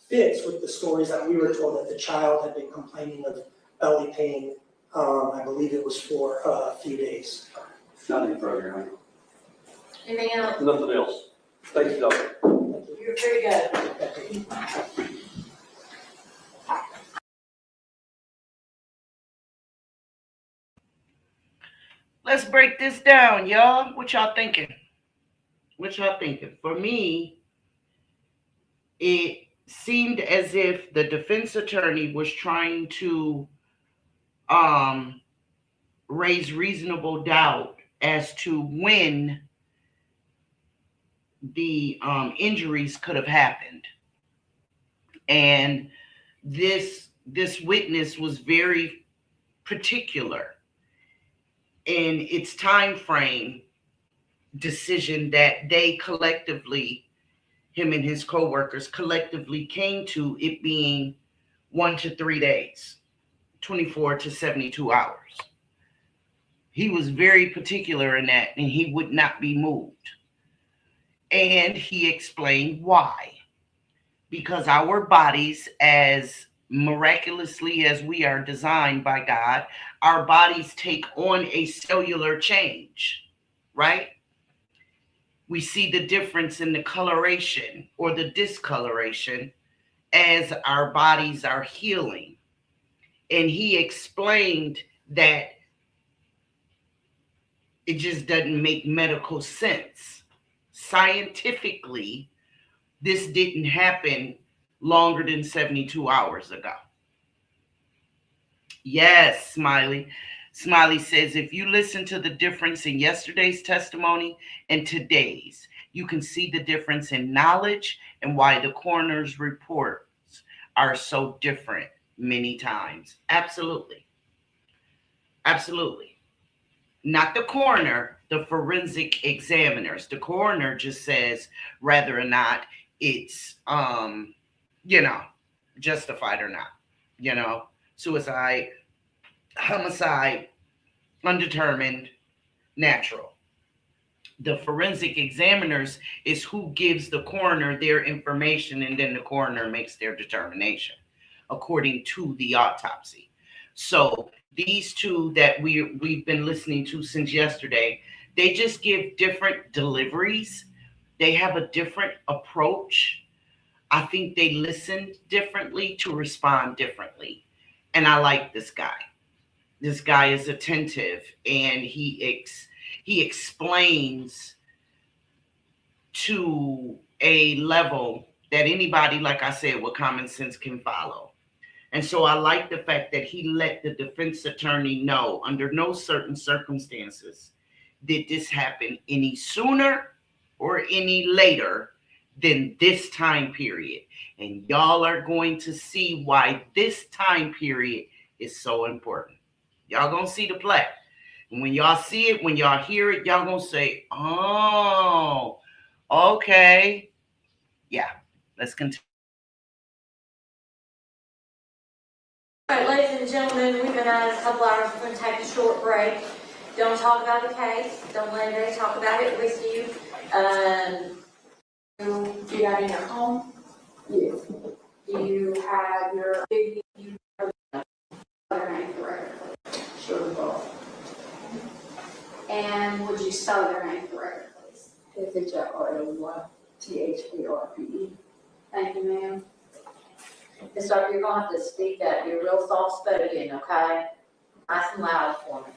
Speaker 4: fits with the stories that we were told that the child had been complaining of belly pain. I believe it was for a few days.
Speaker 3: Nothing further.
Speaker 5: Anything else?
Speaker 6: Nothing else. Thank you, Doctor.
Speaker 5: You're very good.
Speaker 2: Let's break this down, y'all. What y'all thinking? What y'all thinking? For me, it seemed as if the defense attorney was trying to raise reasonable doubt as to when the injuries could have happened. And this witness was very particular in its time frame decision that they collectively, him and his co-workers collectively came to it being 1 to 3 days, 24 to 72 hours. He was very particular in that, and he would not be moved. And he explained why. Because our bodies, as miraculously as we are designed by God, our bodies take on a cellular change, right? We see the difference in the coloration or the discoloration as our bodies are healing. And he explained that it just doesn't make medical sense. Scientifically, this didn't happen longer than 72 hours ago. Yes, Smiley. Smiley says, if you listen to the difference in yesterday's testimony and today's, you can see the difference in knowledge and why the coroner's reports are so different many times. Absolutely. Absolutely. Not the coroner, the forensic examiners. The coroner just says whether or not it's, justified or not, suicide, homicide, undetermined, natural. The forensic examiners is who gives the coroner their information, and then the coroner makes their determination according to the autopsy. So these two that we've been listening to since yesterday, they just give different deliveries. They have a different approach. I think they listen differently to respond differently. And I like this guy. This guy is attentive, and he explains to a level that anybody, like I said, with common sense can follow. And so I like the fact that he let the defense attorney know under no certain circumstances did this happen any sooner or any later than this time period. And y'all are going to see why this time period is so important. Y'all gonna see the play. And when y'all see it, when y'all hear it, y'all gonna say, oh, okay. Yeah, let's continue.
Speaker 5: All right, ladies and gentlemen, we've been at it a couple hours. We're going to take a short break. Don't talk about the case. Don't let anybody talk about it with you. Do you got in your home? Yes. Do you have your name correctly? Sure. And would you spell your name correctly, please?
Speaker 7: SHIRLY,
Speaker 5: Thank you, ma'am.
Speaker 7: Miss Doctor, you're gonna have to speak up. You're real soft spoken, okay? Nice and loud for me.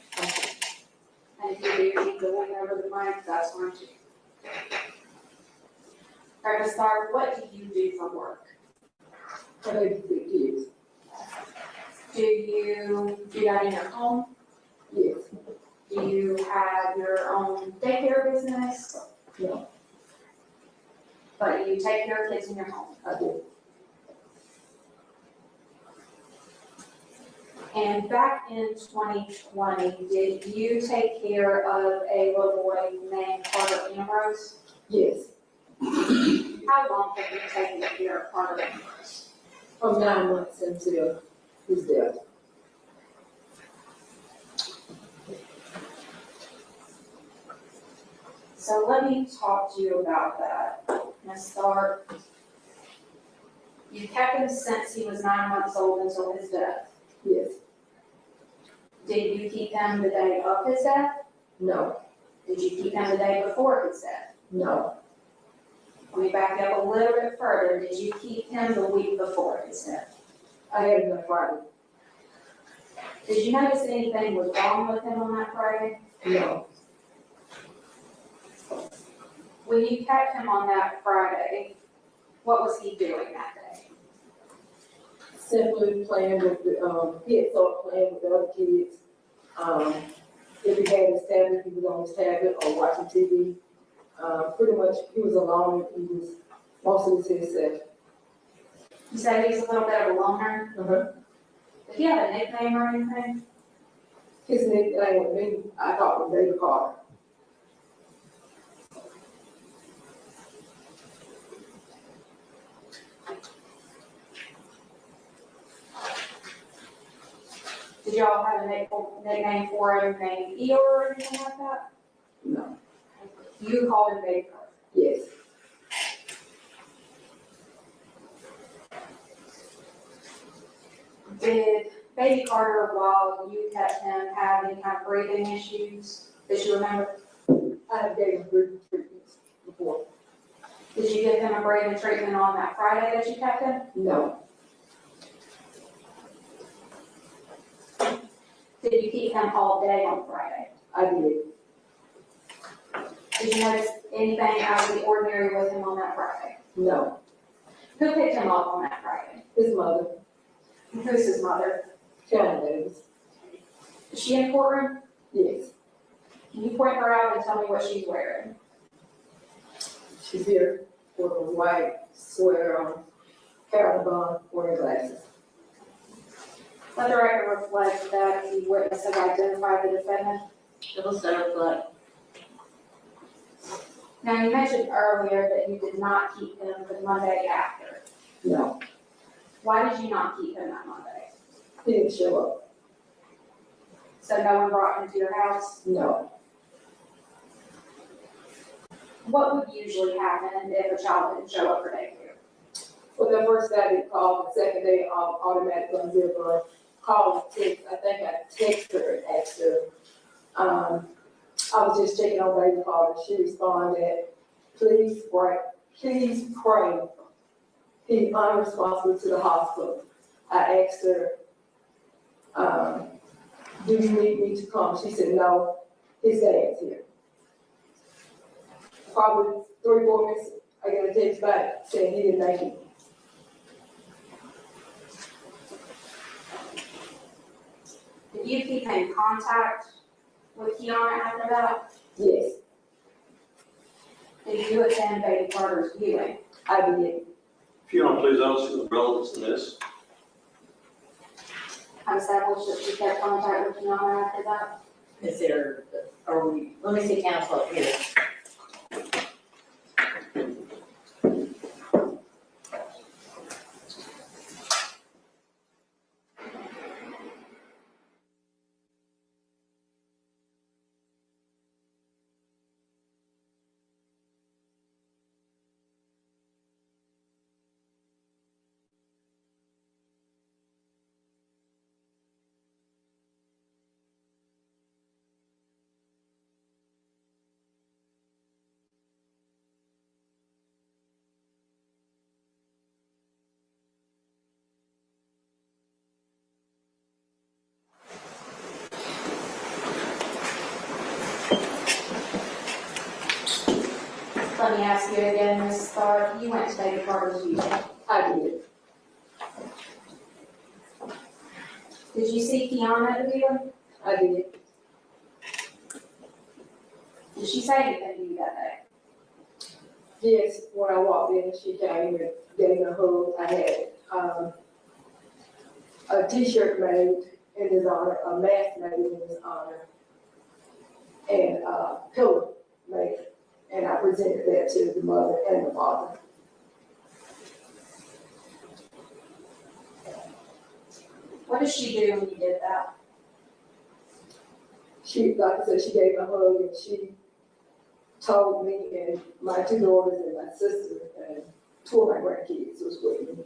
Speaker 5: Thank you, dear. You go over the mic. That's fine too. All right, Ms. Tharp, what do you do for work?
Speaker 7: What do you
Speaker 5: Do you got in your home?
Speaker 7: Yes.
Speaker 5: Do you have your own daycare business?
Speaker 7: No.
Speaker 5: But you take care of kids in your home?
Speaker 7: I do.
Speaker 8: And back in 2020, did you take care of a little boy named Carter Ambrose?
Speaker 9: Yes,
Speaker 8: How long have you taken care of Carter Ambrose?
Speaker 9: from 9 months until his death.
Speaker 8: So let me talk to you about that. Let's start. You kept him since he was 9 months old until his death.
Speaker 9: Yes,
Speaker 8: Did you keep him the day of his death?
Speaker 9: no,
Speaker 8: Did you keep him the day before his death?
Speaker 9: no,
Speaker 8: Let me back up a little bit further. Did you keep him the week before his death?
Speaker 9: I had him on Friday.
Speaker 8: Did you notice anything was wrong with him on that Friday?
Speaker 9: No,
Speaker 8: When you kept him on that Friday, what was he doing that day?
Speaker 9: simply playing with the, he had started playing with the other kids. If he had his tablet, he was on his tablet or watching TV. Pretty much, he was alone, he was mostly to himself.
Speaker 8: You said he was a little bit of a loner.
Speaker 9: Uh-huh.
Speaker 8: Did he have a nickname or anything?
Speaker 9: His nickname with me, I called him Baby Carter.
Speaker 8: Did y'all have a nickname for him named Eeyore or anything like that?
Speaker 9: No,
Speaker 8: You called him Baby Carter.
Speaker 9: yes,
Speaker 8: Did Baby Carter, while you kept him, have any kind of breathing issues that you remember?
Speaker 9: I have gave him breathing treatments before.
Speaker 8: Did you give him a breathing treatment on that Friday that you kept him?
Speaker 9: No,
Speaker 8: Did you keep him all day on Friday?
Speaker 9: I did,
Speaker 8: Did you notice anything out of the ordinary with him on that Friday?
Speaker 9: no,
Speaker 8: Who picked him up on that Friday?
Speaker 9: his mother,
Speaker 8: And who's his mother?
Speaker 9: Sharon Davis,
Speaker 8: Is she in the courtroom?
Speaker 9: yes,
Speaker 8: Can you point her out and tell me what she's wearing?
Speaker 9: she's here with a white sweater on, Carol Bond, wearing glasses.
Speaker 8: Let the record reflect that the witness has identified the defendant.
Speaker 7: It was so good.
Speaker 8: Now, you mentioned earlier that you did not keep him the Monday after.
Speaker 9: No,
Speaker 8: Why did you not keep him that Monday?
Speaker 9: he didn't show up,
Speaker 8: So no one brought him to your house?
Speaker 9: no.
Speaker 8: What would usually happen if a child didn't show up for daycare?
Speaker 9: Well, the first day they called, the second day, automatically on zero, call and text, I think I texted her and asked her, I was just checking on Baby Carter, she responded, please pray, he's unresponsive to the hospital. I asked her, do you need me to come? She said, no, his dad's here. Probably 3-4 minutes, I got a text back saying he didn't make it.
Speaker 8: Did you keep in contact with Kiana after that?
Speaker 9: Yes,
Speaker 8: Did you attend Baby Carter's viewing?
Speaker 9: I did.
Speaker 6: If you don't please answer the relevance in this.
Speaker 8: I established that you kept contact with Kiana after that?
Speaker 7: Is there, let me see counsel up here.
Speaker 8: Let me ask you again, Ms. Starr, you went to Baby Carter's viewing.
Speaker 9: I did.
Speaker 8: Did you see Kiana at the viewing?
Speaker 9: I did.
Speaker 8: Did she say anything to you that day?
Speaker 9: Yes, when I walked in, she came and gave me a hug. I had a t-shirt made in his honor, a mask made in his honor, and a pillow made. And I presented that to the mother and the father.
Speaker 8: What did she do when you did that?
Speaker 9: She, like I said, she gave me a hug and she told me and my two daughters and my sister and two of my grandkids was with me.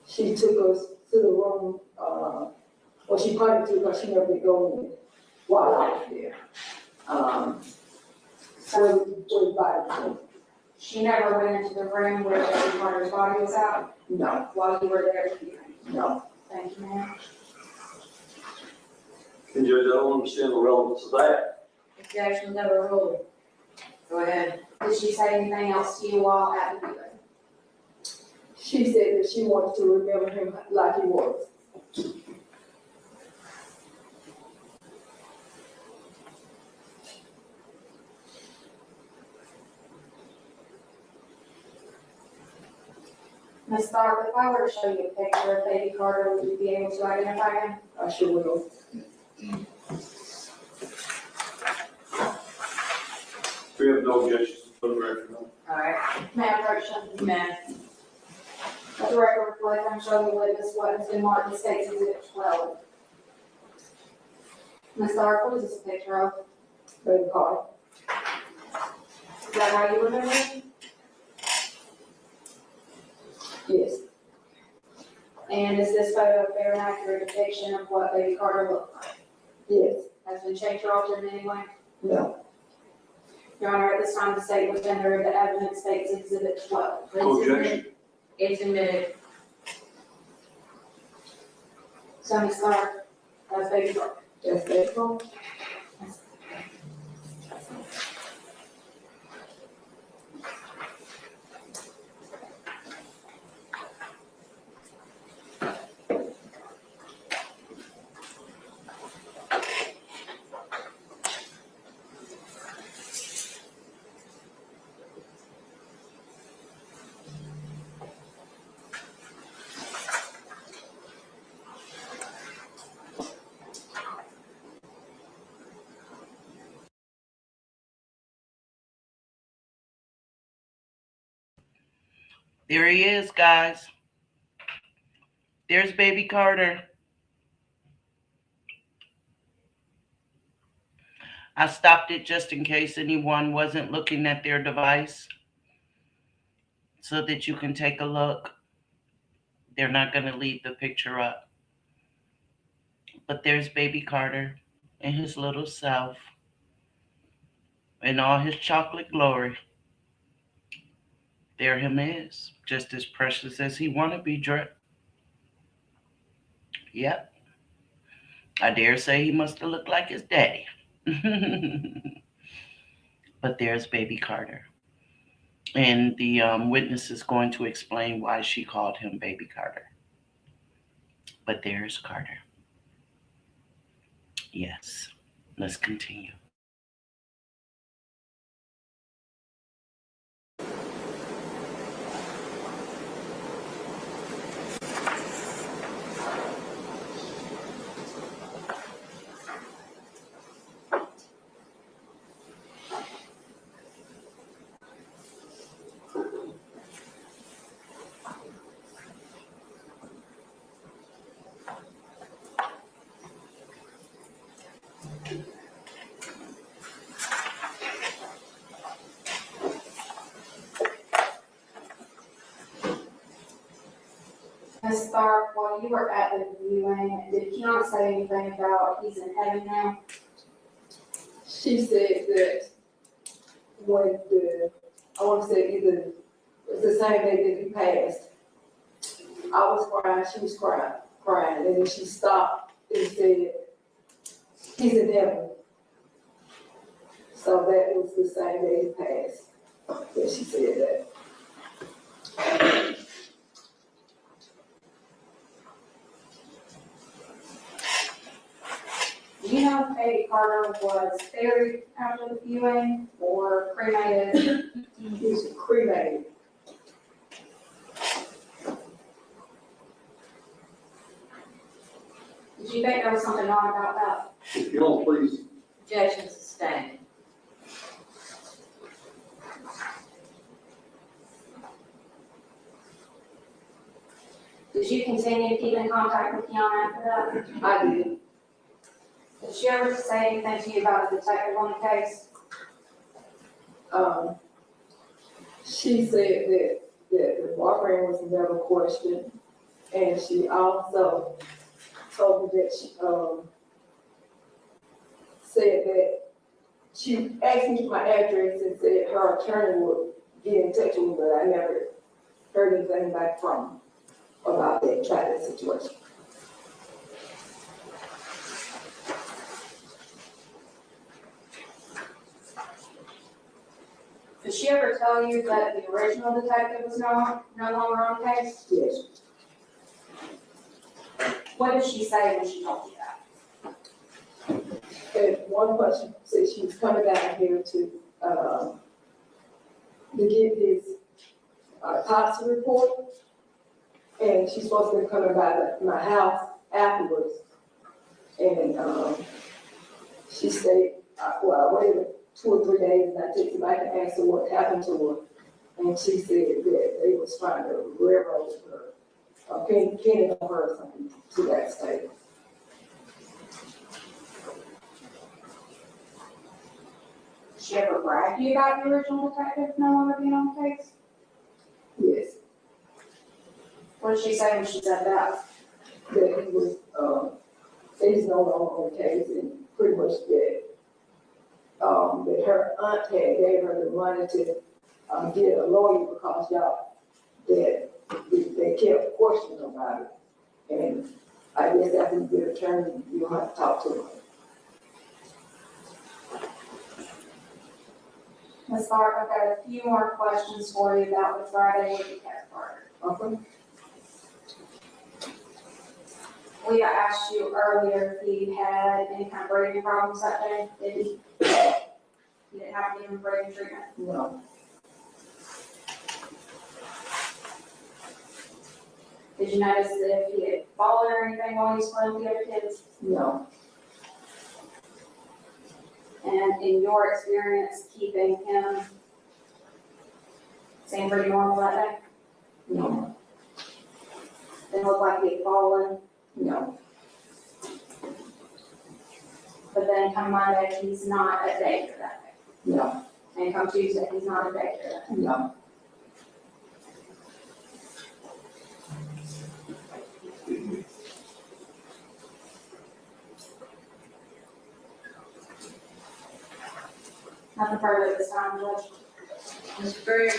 Speaker 9: She took us to the room, well, she probably took us, she never did go in while I was there. So we invited me.
Speaker 8: She never went into the room where Baby Carter's body was at
Speaker 9: No,
Speaker 8: while you were there with you.
Speaker 9: no.
Speaker 8: Thank you, ma'am.
Speaker 6: And Judge, I don't understand the relevance of that.
Speaker 5: Objection, never ruled. Go ahead.
Speaker 8: Did she say anything else to you while at the viewing?
Speaker 9: She said that she wanted to remember him like he was.
Speaker 8: Ms. Tharp, if I were to show you a picture of Baby Carter, would you be able to identify him?
Speaker 9: I sure will.
Speaker 6: We have no objections to the photograph, no?
Speaker 5: All right.
Speaker 8: May I approach him?
Speaker 5: Ma'am.
Speaker 8: Let the record reflect, I'm showing the witness what has been marked in State's Exhibit 12. Ms. Tharp, what is this a picture of?
Speaker 9: Baby Carter.
Speaker 8: Is that how you remember him?
Speaker 9: Yes,
Speaker 8: And is this photo a fair and accurate depiction of what Baby Carter looked like?
Speaker 9: yes,
Speaker 8: Has been changed or altered in any way?
Speaker 9: no.
Speaker 8: Your Honor, at this time, the state will tender the evidence State's Exhibit 12.
Speaker 6: Objection.
Speaker 5: It's admitted.
Speaker 8: So, Ms. Tharp, that's Baby Carter.
Speaker 9: That's Baby Carter.
Speaker 2: There he is, guys. There's Baby Carter. I stopped it just in case anyone wasn't looking at their device so that you can take a look. They're not going to leave the picture up. But there's Baby Carter and his little self in all his chocolate glory. There him is, just as precious as he want to be, Drip. Yep. I dare say he must have looked like his daddy. But there's Baby Carter. And the witness is going to explain why she called him Baby Carter. But there's Carter. Yes. Let's continue.
Speaker 8: Ms. Tharp, while you were at the viewing, did Keon say anything about he's in heaven now?
Speaker 9: She said that when I want to say either, it was the same day that he passed, I was crying, she was crying, and then she stopped and said, he's in heaven. So that was the same day he passed, that she said that.
Speaker 8: Do you know if Baby Carter was buried after the viewing or cremated?
Speaker 9: He was cremated.
Speaker 8: Did you think there was something wrong about that?
Speaker 6: If you don't, please.
Speaker 7: Objection sustained.
Speaker 8: Did you continue to keep in contact with Kiana after that?
Speaker 9: I did.
Speaker 8: Did she ever say anything to you about a detective on the case?
Speaker 9: She said that the boyfriend was never questioned, and she also told me that she, said that she asked me my address and said her attorney would get in touch with me, but I never heard anything back from her about that situation.
Speaker 8: Did she ever tell you that the original detective was no longer on the case?
Speaker 9: Yes.
Speaker 8: What did she say when she told you that?
Speaker 9: And one person said she was coming down here to give his autopsy report, and she's supposed to be coming by my house afterwards. And she stayed, I waited 2 or 3 days, and I texted back and asked her what happened to her, and she said that they was trying to railroad her, pin it on her or something to that state.
Speaker 8: Did she ever brag to you about the original detective no longer being on the case?
Speaker 9: Yes,
Speaker 8: What did she say when she said that?
Speaker 9: that he was, he's no longer on the case, and pretty much that her aunt had gave her the money to get a lawyer because that they kept questioning about it. And I guess after you get an attorney, you'll have to talk to her.
Speaker 8: Ms. Clark, I've got a few more questions for you about the Friday with the cat part.
Speaker 9: Okay?
Speaker 8: We asked you earlier if you had any kind of breathing problems that day. Did you? You didn't have to give him breathing treatment?
Speaker 9: No,
Speaker 8: Did you notice if he had fallen or anything while he was playing with the other kids?
Speaker 9: no,
Speaker 8: And in your experience, keeping him seemed pretty normal that day?
Speaker 9: no,
Speaker 8: Didn't look like he had fallen,
Speaker 9: no,
Speaker 8: but then come Monday, he's not at daycare that day.
Speaker 9: no,
Speaker 8: And come Tuesday, he's not at daycare that day.
Speaker 9: no.
Speaker 8: Nothing further at this time, Judge.
Speaker 7: Mr. Berry?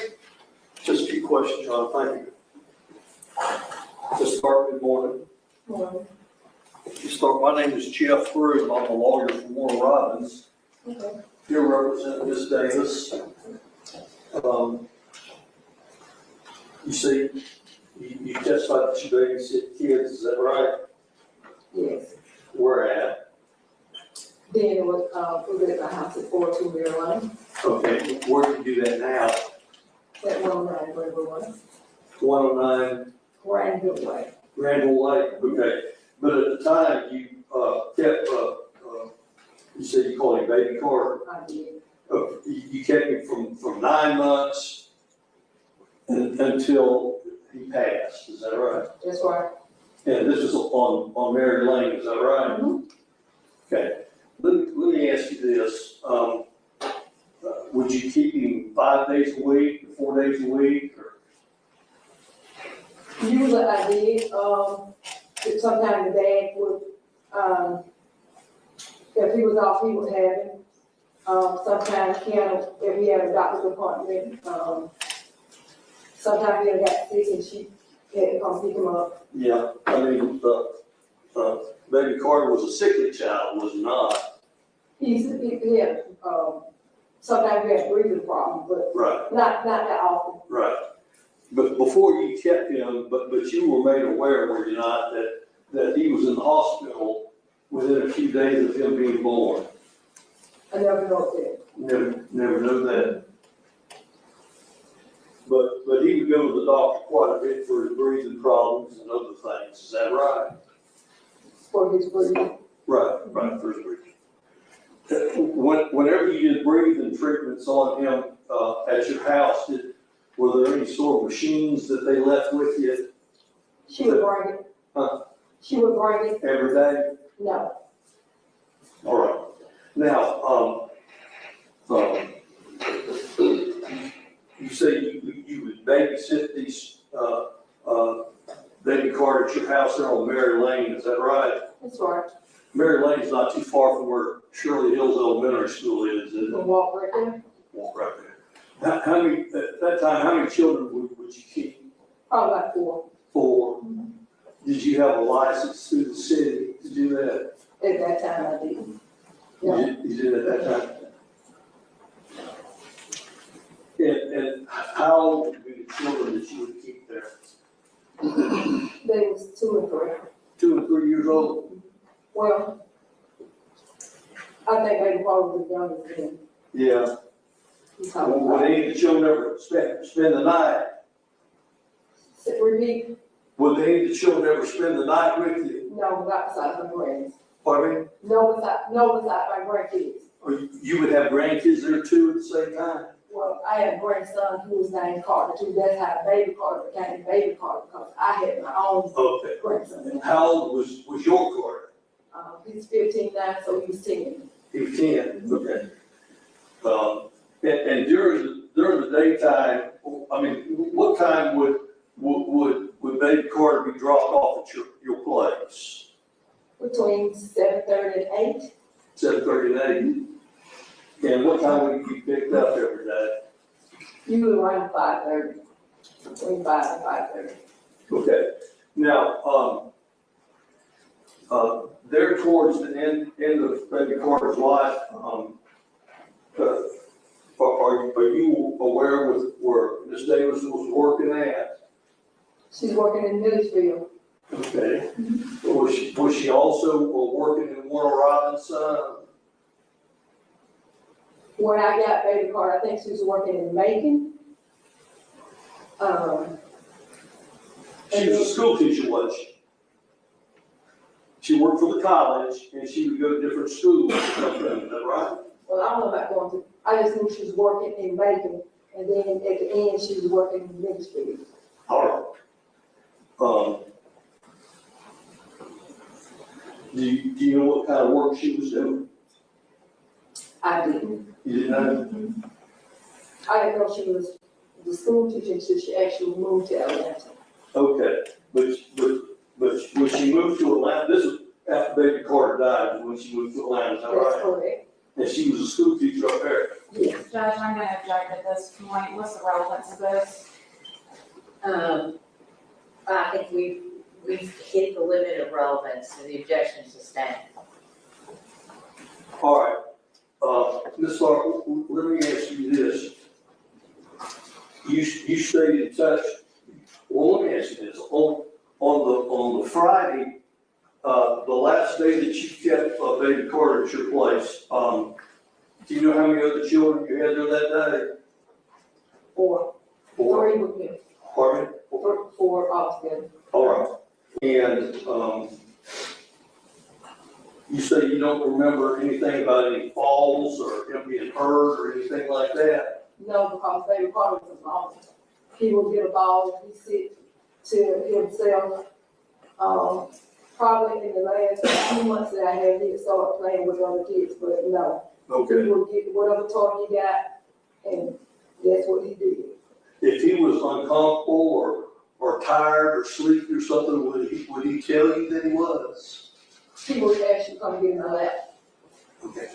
Speaker 6: Just a few questions, John, thank you. To start, good morning.
Speaker 9: Well,
Speaker 6: To start, my name is Jeff Brew, I'm a lawyer from Warner Robins.
Speaker 9: okay.
Speaker 6: Here representing Ms. Davis. You see, you testified that you babysit kids, is that right?
Speaker 9: Yes.
Speaker 6: Where at?
Speaker 9: Then it was at my house at 42 Mirror Lane,
Speaker 6: Okay, where do you do that now?
Speaker 9: at 109 Granville Way.
Speaker 6: 109
Speaker 9: Granville Way.
Speaker 6: Randall Lake, okay. But at the time, you kept, you said you called him Baby Carter.
Speaker 9: I did.
Speaker 6: You kept him from 9 months until he passed, is that right?
Speaker 9: That's right.
Speaker 6: And this is on Mary Lane, is that right?
Speaker 9: Mhm.
Speaker 6: Okay, let me ask you this, would you keep him 5 days a week, 4 days a week, or?
Speaker 9: Usually I did, sometimes the dad would, if he was off, he would have him. Sometimes if he had a doctor's appointment, sometimes he got sick and she had to come pick him up.
Speaker 6: Yeah, I mean, Baby Carter was a sickly child, was he not?
Speaker 9: He had, sometimes he had breathing problems, but
Speaker 6: Right,
Speaker 9: not that often.
Speaker 6: right. But before you kept him, but you were made aware, were you not, that he was in the hospital within a few days of him being born?
Speaker 9: I never know that.
Speaker 6: Never knew that. But he would go to the doctor quite a bit for his breathing problems and other things, is that right?
Speaker 9: for his breathing.
Speaker 6: Right, first breathing. Whenever you did breathing treatments on him, at your house, were there any sort of machines that they left with you
Speaker 9: She would bring it.
Speaker 6: Huh?
Speaker 9: She would bring it,
Speaker 6: every day?
Speaker 9: no,
Speaker 6: All right. Now, you say you would babysit these, baby Carter at your house there on Mary Lane, is that right?
Speaker 9: that's right.
Speaker 6: Mary Lane's not too far from where Shirley Hills Elementary School is it?
Speaker 9: The walk right there,
Speaker 6: Walk right there. How many, at that time, how many children would you keep?
Speaker 9: probably like 4
Speaker 6: Four. Did you have a license through the city to do that?
Speaker 9: at that time I did. No,
Speaker 6: You did at that time? And how old would be the children that you would keep there?
Speaker 9: they was 2 and 3.
Speaker 6: 2 and 3 years old?
Speaker 9: Well, I think they probably was younger than
Speaker 6: Yeah.
Speaker 9: he's talking
Speaker 6: Would
Speaker 9: about.
Speaker 6: any of the children ever spend the night?
Speaker 9: Repeat,
Speaker 6: Would any of the children ever spend the night with you?
Speaker 9: no, not beside my grands.
Speaker 6: Pardon me?
Speaker 9: No, beside my grandkids.
Speaker 6: Or you would have grandkids there too at the same time?
Speaker 9: Well, I had a grandson who was named Carter too. That's how baby Carter became baby Carter, because I had my own
Speaker 6: Okay.
Speaker 9: grandson.
Speaker 6: How old was your Carter?
Speaker 9: He's 15 now, so he was 10.
Speaker 6: He was 10, okay. And during the daytime, I mean, what time would baby Carter be dropped off at your place?
Speaker 9: Between 7:30 and 8.
Speaker 6: 7:30 and 8? And what time would he be picked up every day?
Speaker 9: Usually around 5:30, between 5 and 5:30.
Speaker 6: Okay, now, there towards the end of baby Carter's life, are you aware with where Ms. Davis was working at?
Speaker 9: She's working in Millersville.
Speaker 6: Okay. Was she also working in Warner Robinson?
Speaker 9: When I got baby Carter, I think she was working in Macon.
Speaker 6: She was a school teacher, was she? She worked for the college and she would go to different schools, is that right?
Speaker 9: Well, I don't know about going to, I just knew she was working in Macon, and then at the end, she was working in Millersville.
Speaker 6: All right. Do you know what kind of work she was doing?
Speaker 9: I didn't.
Speaker 6: You didn't know?
Speaker 9: I didn't know she was the school teacher until she actually moved to Atlanta.
Speaker 6: Okay, but when she moved to Atlanta, this was after baby Carter died, when she moved to Atlanta, is that
Speaker 9: That's
Speaker 6: right?
Speaker 9: correct.
Speaker 6: And she was a school teacher up there.
Speaker 9: Yes.
Speaker 8: Judge, I'm gonna object at this point. What's the relevance of this?
Speaker 7: I think we've hit the limit of relevance, so the objection is sustained.
Speaker 6: All right, Ms. Clark, let me ask you this. You stayed in touch, well, let me ask you this, on the Friday, the last day that you kept baby Carter at your place, do you know how many other children you had there that day?
Speaker 9: 4.
Speaker 6: Four.
Speaker 9: 3 with me.
Speaker 6: Pardon me?
Speaker 9: 4 altogether.
Speaker 6: All right, and, you say you don't remember anything about any falls or him being hurt or anything like that?
Speaker 9: No, because baby Carter was alone. He would get a ball, he sit to himself. Probably in the last few months that I had, he started playing with other kids, but no.
Speaker 6: Okay.
Speaker 9: He would get whatever toy he got, and that's what he did.
Speaker 6: If he was uncomfortable or tired or sleepy or something, would he tell you that he was?
Speaker 9: He would actually come get in my lap.
Speaker 6: Okay.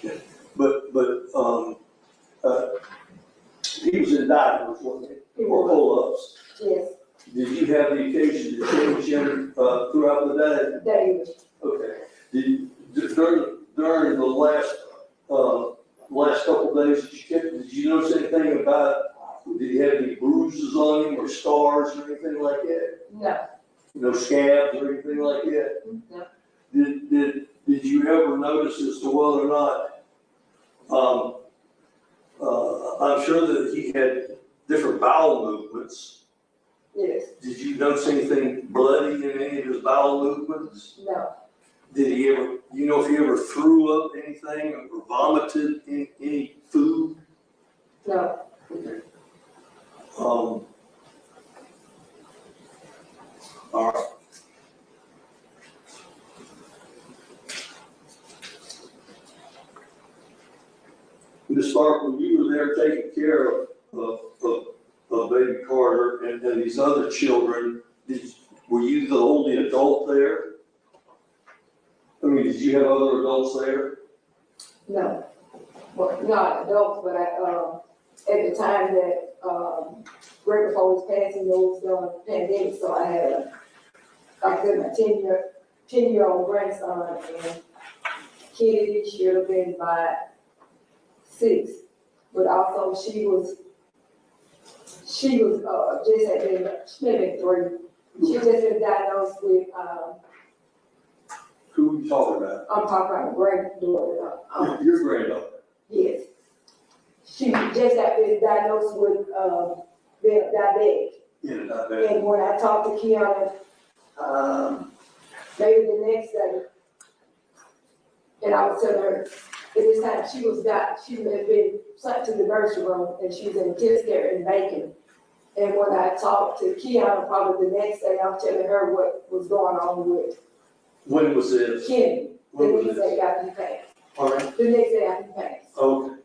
Speaker 6: Yeah. But, he was in diapers, wasn't he? Or pull-ups.
Speaker 9: Yes,
Speaker 6: Did you have the occasion to change him, throughout the day?
Speaker 9: David.
Speaker 6: Okay. During the last couple of days that you kept, did you notice anything about, did he have any bruises on him or scars or anything like that?
Speaker 9: No,
Speaker 6: No scabs or anything like that?
Speaker 9: no,
Speaker 6: Did you ever notice as to whether or not, I'm sure that he had different bowel movements.
Speaker 9: Yes,
Speaker 6: Did you notice anything bloody in any of his bowel movements?
Speaker 9: no,
Speaker 6: Did he ever, you know if he ever threw up anything or vomited any food?
Speaker 9: no,
Speaker 6: All right. Ms. Stark, when you were there taking care of baby Carter and these other children, were you the only adult there? I mean, did you have other adults there?
Speaker 9: no. Well, not adults, but at the time that, right before his passing, there was the pandemic, so I had, like I said, my 10-year-old grandson, and Kennedy should have been by 6, but also she was just had been, she had been 3. She just been diagnosed with,
Speaker 6: Who are you talking about?
Speaker 9: I'm talking about granddaughter,
Speaker 6: Your granddaughter.
Speaker 9: yes. She just got been diagnosed with, being diabetic.
Speaker 6: Yeah, not bad.
Speaker 9: And when I talked to Kiana, maybe the next day, and I was telling her, at this time, she had been sent to the emergency room, and she was in intensive care in Macon. And when I talked to Kiana, probably the next day, I'm telling her what was going on with
Speaker 6: When was this?
Speaker 9: Kenny, the
Speaker 6: When was
Speaker 9: next
Speaker 6: this?
Speaker 9: day after he passed.
Speaker 6: All right.
Speaker 9: The next day after he passed.
Speaker 6: Okay.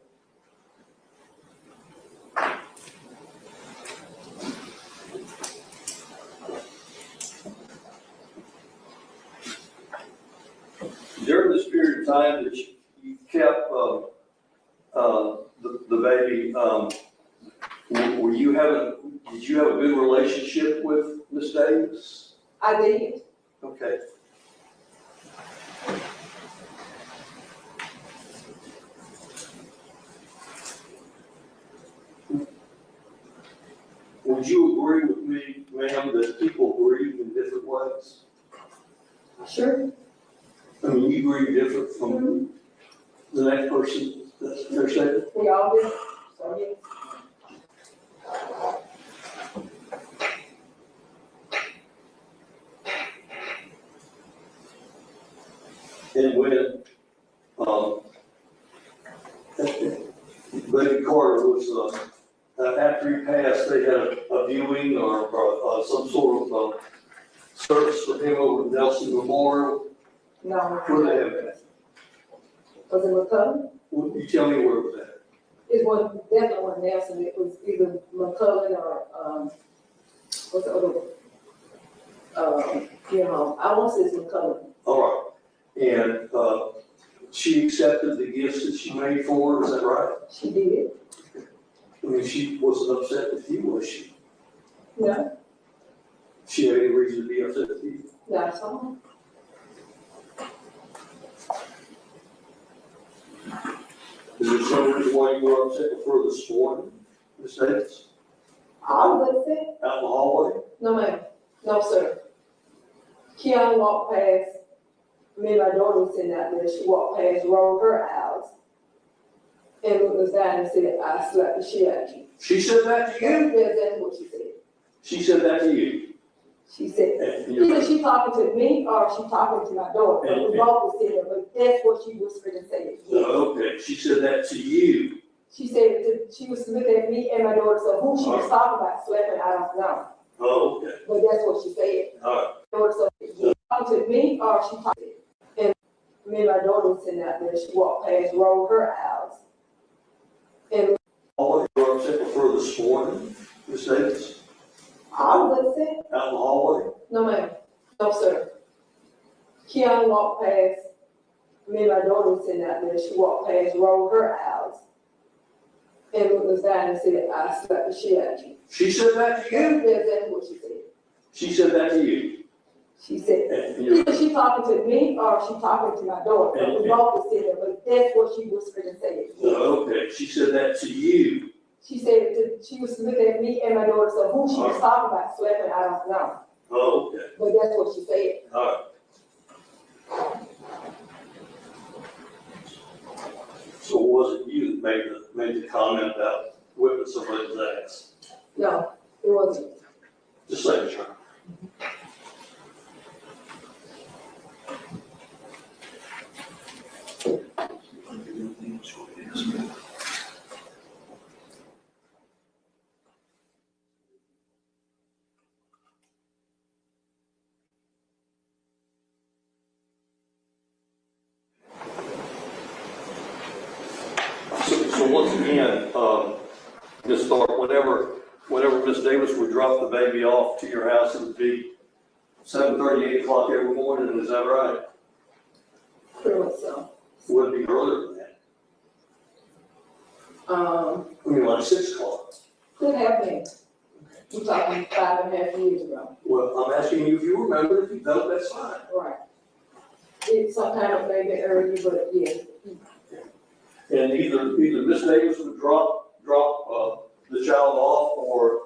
Speaker 6: During this period of time that you kept the baby, were you did you have a good relationship with Miss Davis?
Speaker 9: I did.
Speaker 6: Okay. Would you agree with me, ma'am, that people grieve in different ways?
Speaker 9: Sure.
Speaker 6: I mean, you grieve different from the next person, that's their statement?
Speaker 9: We all did. So, yeah.
Speaker 6: And when, Baby Carter was, after he passed, they had a viewing or some sort of service for him over at Nelson Memorial.
Speaker 9: No.
Speaker 6: Where they have that?
Speaker 9: Was it McCullough?
Speaker 6: Would you tell me where it was at?
Speaker 9: It was definitely one Nelson. It was either McCullough or, what's the other one? I want to say it's McCullough.
Speaker 6: All right. And, she accepted the gifts that she made for her, is that right?
Speaker 9: She did.
Speaker 6: I mean, she wasn't upset with you, was she?
Speaker 9: No,
Speaker 6: She had any reason to be upset with you?
Speaker 9: not at all.
Speaker 6: Is there some reason why you were upset with her this morning, Ms. Davis?
Speaker 9: I was upset.
Speaker 6: Out in the hallway?
Speaker 9: No, ma'am. No, sir. Kiana walked past, me and my daughter was sitting out there. She walked past, rolled her eyes, and looked us down and said, I slapped the shit out of you.
Speaker 6: She said that to you?
Speaker 9: That's what she said.
Speaker 6: She said that to you?
Speaker 9: She said,
Speaker 6: And you're-
Speaker 9: either she talking to me or she talking to my daughter. But we both was sitting there, but that's what she whispered and said. Yes.
Speaker 6: Okay, she said that to you.
Speaker 9: She said, she was looking at me and my daughter, so who she was talking about slapping, I don't know.
Speaker 6: Oh, okay.
Speaker 9: But that's what she said.
Speaker 6: All right.
Speaker 9: Daughter said, yeah, talking to me or she talking. And me and my daughter was sitting out there, she walked past, rolled her eyes. And
Speaker 6: All of you were upset with her this morning, Ms. Davis?
Speaker 9: I was upset.
Speaker 6: Out in the hallway?
Speaker 9: No, ma'am. No, sir. Kiana walked past, me and my daughter was sitting out there, she walked past, rolled her eyes. And looked us down and said, I slapped the shit out of you.
Speaker 6: She said that to you?
Speaker 9: That's what she said.
Speaker 6: She said that to you?
Speaker 9: She said,
Speaker 6: And you're-
Speaker 9: either she talking to me or she talking to my daughter. But we both was sitting there, but that's what she whispered and said. Yes.
Speaker 6: Okay, she said that to you?
Speaker 9: She said, she was looking at me and my daughter, so who she was talking about slapping, I don't know.
Speaker 6: Oh, okay.
Speaker 9: But that's what she said.
Speaker 6: All right. So it wasn't you that made the comment about whipping somebody's ass?
Speaker 9: No, it wasn't.
Speaker 6: Just Sure it is. So once again, Ms. Stark, whenever Ms. Davis would drop the baby off to your house, it would be 7:30, 8 o'clock every morning, is that right?
Speaker 9: Pretty much so.
Speaker 6: Would it be earlier than that? I mean, like 6 o'clock?
Speaker 9: Could have been. We're talking 5.5 years ago.
Speaker 6: Well, I'm asking you if you remember, if you don't, that's fine.
Speaker 9: Right. It sometimes may be early, but yeah.
Speaker 6: And either Miss Davis would drop the child off, or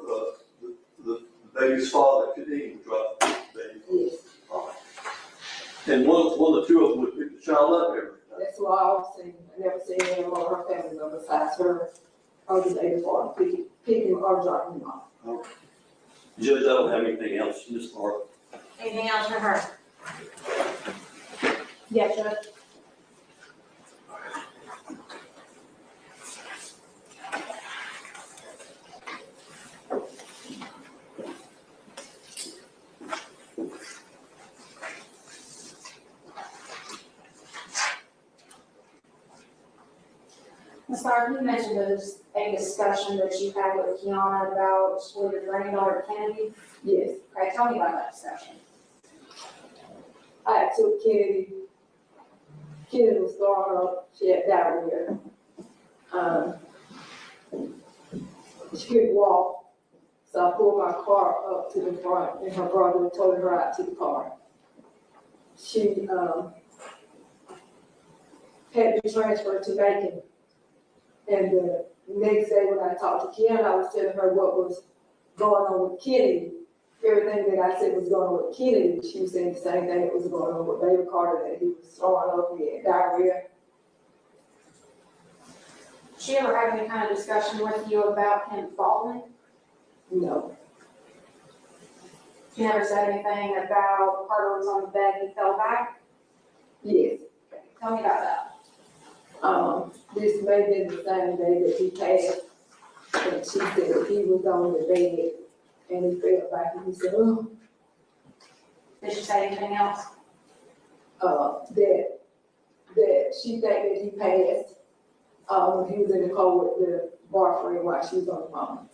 Speaker 6: the baby's father could even drop the baby.
Speaker 9: Yes.
Speaker 6: off. And one of the two of them would pick the child up every time.
Speaker 9: That's what I always seen. I never seen anyone of her family member besides her or the baby father pick him or drop him off.
Speaker 6: Okay. Judge, I don't have anything else, Ms. Stark.
Speaker 5: Anything else for her?
Speaker 8: Yes, Judge. Ms. Starr, you mentioned there's a discussion that you had with Kiana about with your granddaughter Kennedy.
Speaker 9: Yes.
Speaker 8: Okay, tell me about that discussion.
Speaker 9: I took Kennedy. Kennedy was throwing up. She had diarrhea. She couldn't walk. So I pulled my car up to the front and her brother told her out to the car. She had to be transferred to Macon. And the next day when I talked to Kiana, I was telling her what was going on with Kennedy. Everything that I said was going on with Kennedy, she was saying the same thing that was going on with baby Carter, that he was throwing up, he had diarrhea.
Speaker 8: Did she ever have any kind of discussion with you about him falling?
Speaker 9: No.
Speaker 8: She never said anything about Carter was on the bed and he fell back?
Speaker 9: Yes.
Speaker 8: Okay, tell me about that.
Speaker 9: This may have been the same day that he passed. And she said he was on the bed and he fell back and he said, oh,
Speaker 8: Did she say anything else?
Speaker 9: that she think that he passed, when he was in the car with the boyfriend while she was on the phone.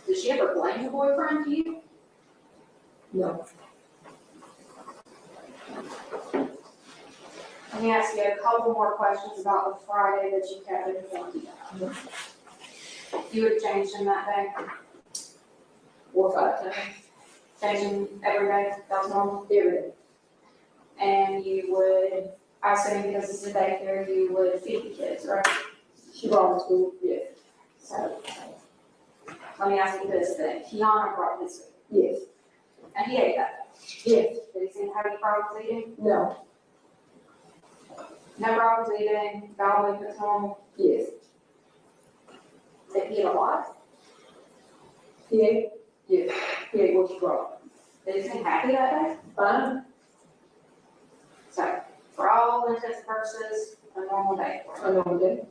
Speaker 8: Did she ever blame the boyfriend to you?
Speaker 9: No.
Speaker 8: Let me ask you a couple more questions about the Friday that you kept informed about. You would have changed him that day?
Speaker 9: 4 or 5 times.
Speaker 8: Change him every day? That was normal?
Speaker 9: Every day.
Speaker 8: And you would, I assume because it's a daycare, you would feed the kids, right?
Speaker 9: She brought him to school, yes.
Speaker 8: So, let me ask you this then. Kiana brought his food,
Speaker 9: Yes.
Speaker 8: and he ate that.
Speaker 9: Yes.
Speaker 8: Did he seem to have any problems eating?
Speaker 9: No.
Speaker 8: No problems eating, bowel movements normal?
Speaker 9: Yes.
Speaker 8: Did he eat a lot?
Speaker 9: He ate? Yes. He ate what she brought.
Speaker 8: Did he seem happy that day?
Speaker 9: Fine.
Speaker 8: So, for all intents and purposes, a normal day for him.
Speaker 9: I know he did.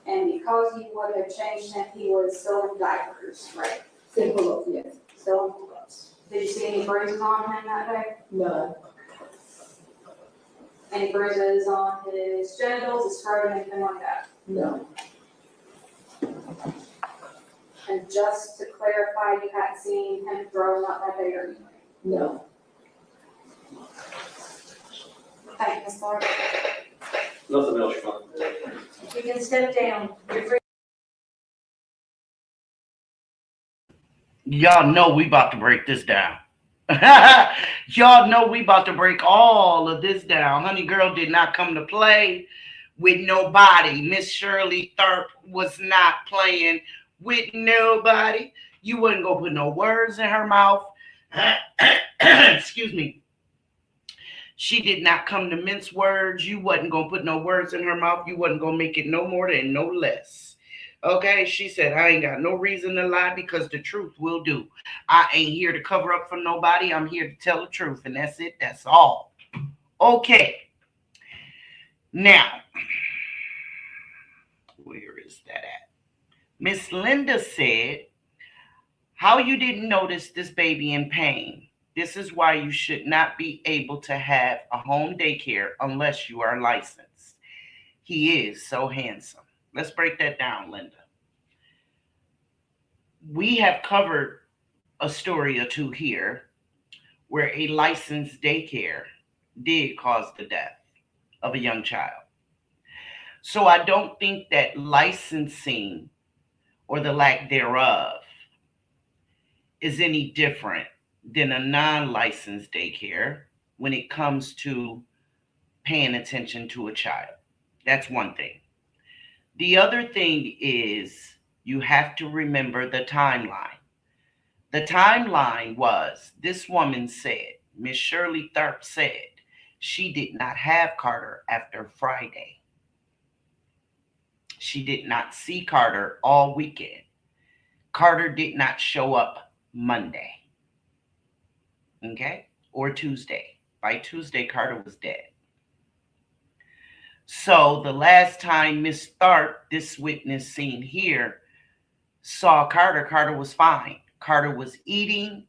Speaker 8: And because you would have changed him, he was still in diapers, right?
Speaker 9: Simple up, yes.
Speaker 8: Still in clothes. Did you see any bruises on him that day?
Speaker 9: None.
Speaker 8: Any bruises on his genitals, his scrotum, anything like that?
Speaker 9: No.
Speaker 8: And just to clarify, you hadn't seen him throwing up that day or anything?
Speaker 9: No.
Speaker 8: Thank you, Ms. Clark.
Speaker 6: Nothing else, Your Honor.
Speaker 5: You can step down. You're free.
Speaker 2: Y'all know we about to break this down. Y'all know we about to break all of this down. Honey girl did not come to play with nobody. Miss Shirley Thurp was not playing with nobody. You wasn't gonna put no words in her mouth. Excuse me. She did not come to mince words. You wasn't gonna put no words in her mouth. You wasn't gonna make it no more and no less. Okay, she said, I ain't got no reason to lie because the truth will do. I ain't here to cover up for nobody. I'm here to tell the truth, and that's it. That's all. Okay. Now, where is that at? Miss Linda said, how you didn't notice this baby in pain? This is why you should not be able to have a home daycare unless you are licensed. He is so handsome. Let's break that down, Linda. We have covered a story or two here where a licensed daycare did cause the death of a young child. So I don't think that licensing or the lack thereof is any different than a non-licensed daycare when it comes to paying attention to a child. That's one thing. The other thing is you have to remember the timeline. The timeline was this woman said, Miss Shirley Tharp said, she did not have Carter after Friday. She did not see Carter all weekend. Carter did not show up Monday. Okay? Or Tuesday. By Tuesday, Carter was dead. So the last time Miss Tharp, this witness seen here, saw Carter, Carter was fine. Carter was eating,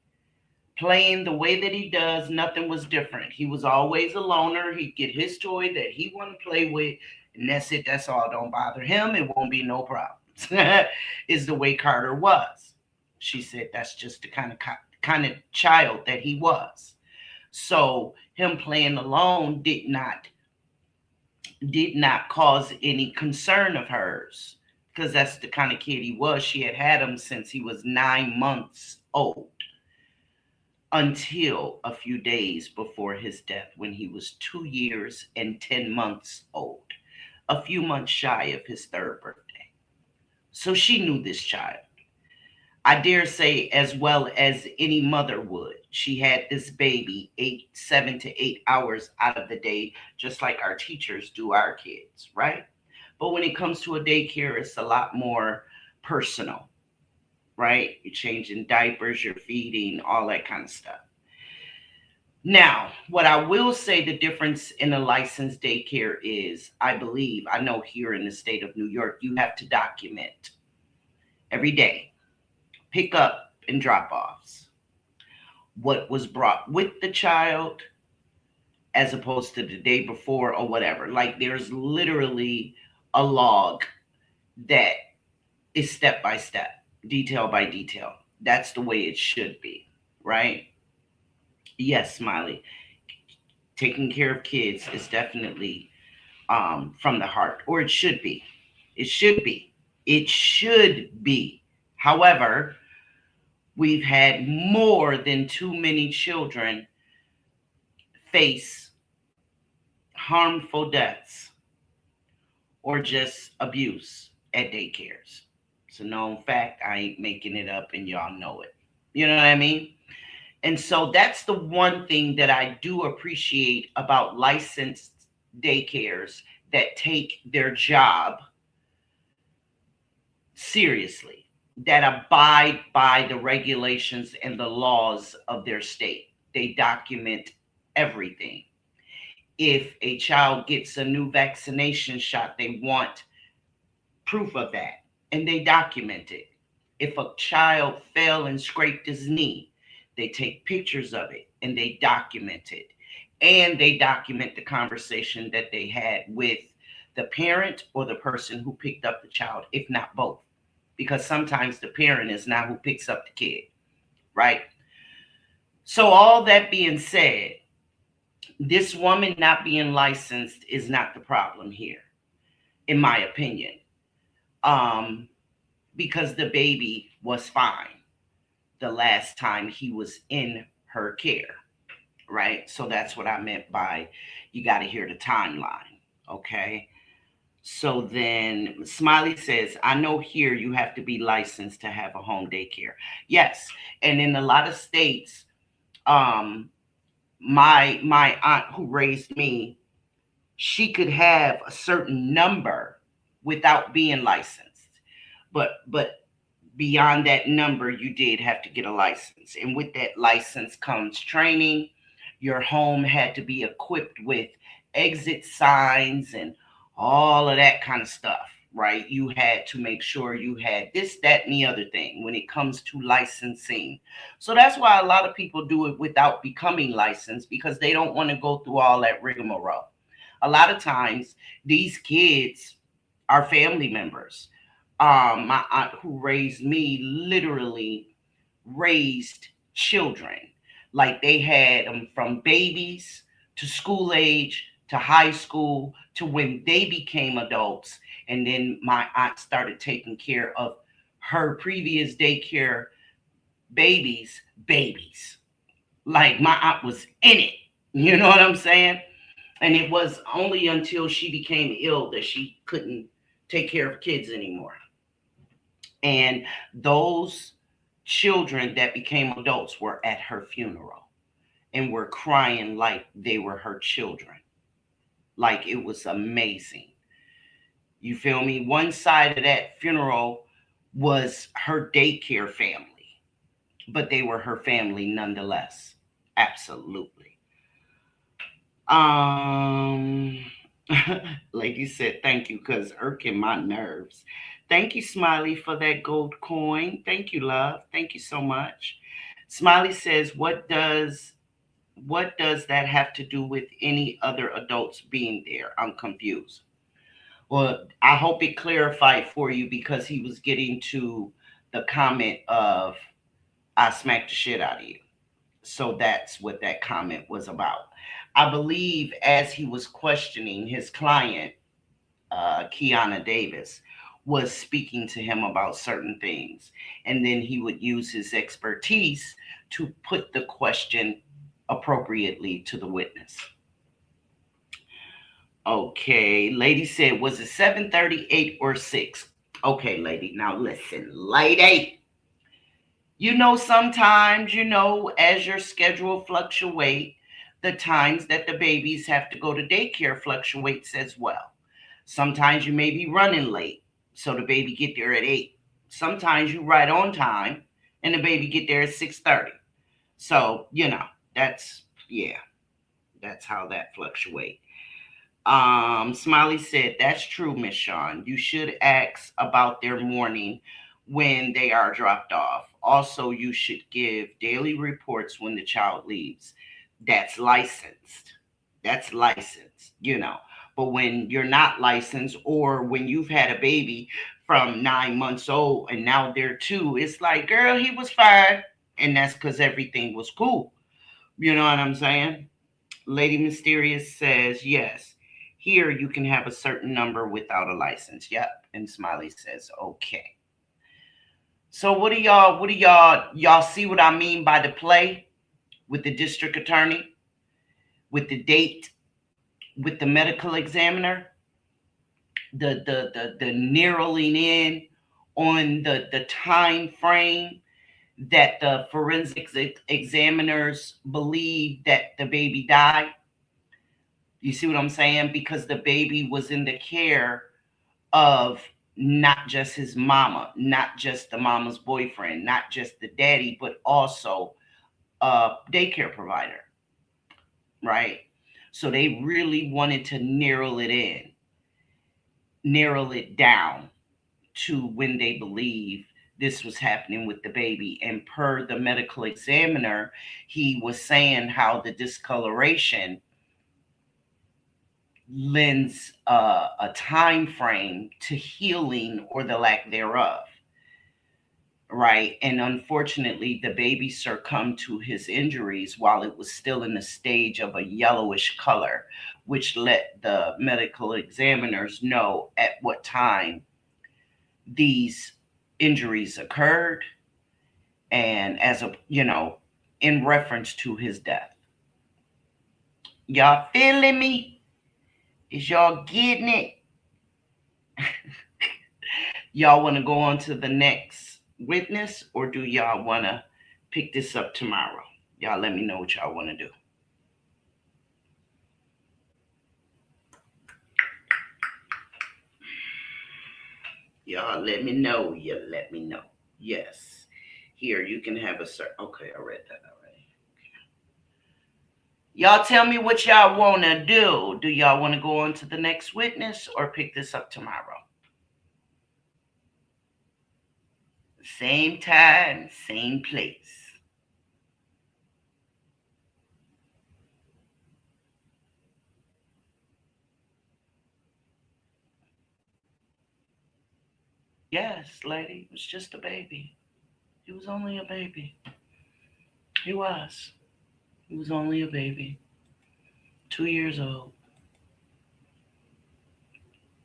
Speaker 2: playing the way that he does. Nothing was different. He was always a loner. He'd get his toy that he wanted to play with, and that's it. That's all. Don't bother him. It won't be no problems. Is the way Carter was. She said that's just the kind of child that he was. So him playing alone did not cause any concern of hers, because that's the kind of kid he was. She had him since he was 9 months old until a few days before his death when he was 2 years and 10 months old, a few months shy of his 3rd birthday. So she knew this child, I dare say, as well as any mother would. She had this baby 7 to 8 hours out of the day, just like our teachers do our kids, right? But when it comes to a daycare, it's a lot more personal, right? You're changing diapers, you're feeding, all that kind of stuff. Now, what I will say the difference in a licensed daycare is, I know here in the state of New York, you have to document every day, pick up and drop offs, what was brought with the child as opposed to the day before or whatever. Like there's literally a log that is step by step, detail by detail. That's the way it should be, right? Yes, Smiley. Taking care of kids is definitely from the heart, or it should be. It should be. It should be. However, we've had more than too many children face harmful deaths or just abuse at daycares. It's a known fact. I ain't making it up, and y'all know it. You know what I mean? And so that's the one thing that I do appreciate about licensed daycares that take their job seriously, that abide by the regulations and the laws of their state. They document everything. If a child gets a new vaccination shot, they want proof of that, and they document it. If a child fell and scraped his knee, they take pictures of it and they document it. And they document the conversation that they had with the parent or the person who picked up the child, if not both. Because sometimes the parent is not who picks up the kid, right? So all that being said, this woman not being licensed is not the problem here, in my opinion. Because the baby was fine the last time he was in her care, right? So that's what I meant by you got to hear the timeline, okay? So then Smiley says, I know here you have to be licensed to have a home daycare. Yes, and in a lot of states, my aunt who raised me, she could have a certain number without being licensed. But beyond that number, you did have to get a license. And with that license comes training. Your home had to be equipped with exit signs and all of that kind of stuff, right? You had to make sure you had this, that, and the other thing when it comes to licensing. So that's why a lot of people do it without becoming licensed, because they don't want to go through all that rigmarole. A lot of times, these kids are family members. My aunt who raised me literally raised children. Like they had them from babies to school age to high school to when they became adults. And then my aunt started taking care of her previous daycare babies. Like my aunt was in it. You know what I'm saying? And it was only until she became ill that she couldn't take care of kids anymore. And those children that became adults were at her funeral and were crying like they were her children. Like it was amazing. You feel me? One side of that funeral was her daycare family, but they were her family nonetheless. Absolutely. Um, Lady said, thank you, because irking my nerves. Thank you, Smiley, for that gold coin. Thank you, love. Thank you so much. Smiley says, what does that have to do with any other adults being there? I'm confused. Well, I hope it clarified for you, because he was getting to the comment of I smacked the shit out of you. So that's what that comment was about. I believe as he was questioning his client, Kiana Davis, was speaking to him about certain things. And then he would use his expertise to put the question appropriately to the witness. Okay, lady said, was it 7:38 or 6? Okay, lady, now listen, lady. Sometimes, as your schedule fluctuate, the times that the babies have to go to daycare fluctuates as well. Sometimes you may be running late, so the baby get there at 8. Sometimes you right on time, and the baby get there at 6:30. So, that's, yeah, that's how that fluctuate. Smiley said, that's true, Miss Shawn. You should ask about their morning when they are dropped off. Also, you should give daily reports when the child leaves. That's licensed. That's licensed. But when you're not licensed, or when you've had a baby from 9 months old and now they're 2, it's like, girl, he was fine. And that's because everything was cool. You know what I'm saying? Lady Mysterious says, yes, here you can have a certain number without a license. Yep. And Smiley says, okay. So y'all see what I mean by the play with the district attorney, with the date, with the medical examiner, the narrowing in on the time frame that the forensics examiners believe that the baby died. You see what I'm saying? Because the baby was in the care of not just his mama, not just the mama's boyfriend, not just the daddy, but also a daycare provider, right? So they really wanted to narrow it down to when they believe this was happening with the baby. And per the medical examiner, he was saying how the discoloration lends a time frame to healing or the lack thereof, right? And unfortunately, the baby succumbed to his injuries while it was still in the stage of a yellowish color, which let the medical examiners know at what time these injuries occurred, and in reference to his death. Y'all feeling me? Is y'all getting it? Y'all want to go on to the next witness, or do y'all want to pick this up tomorrow? Y'all let me know what y'all want to do. Y'all let me know. You let me know. Yes. Here, you can have a sir. Okay, I read that already. Y'all tell me what y'all want to do. Do y'all want to go on to the next witness or pick this up tomorrow? Same time, same place. Yes, lady, it was just a baby. He was only a baby. He was. He was only a baby. 2 years old.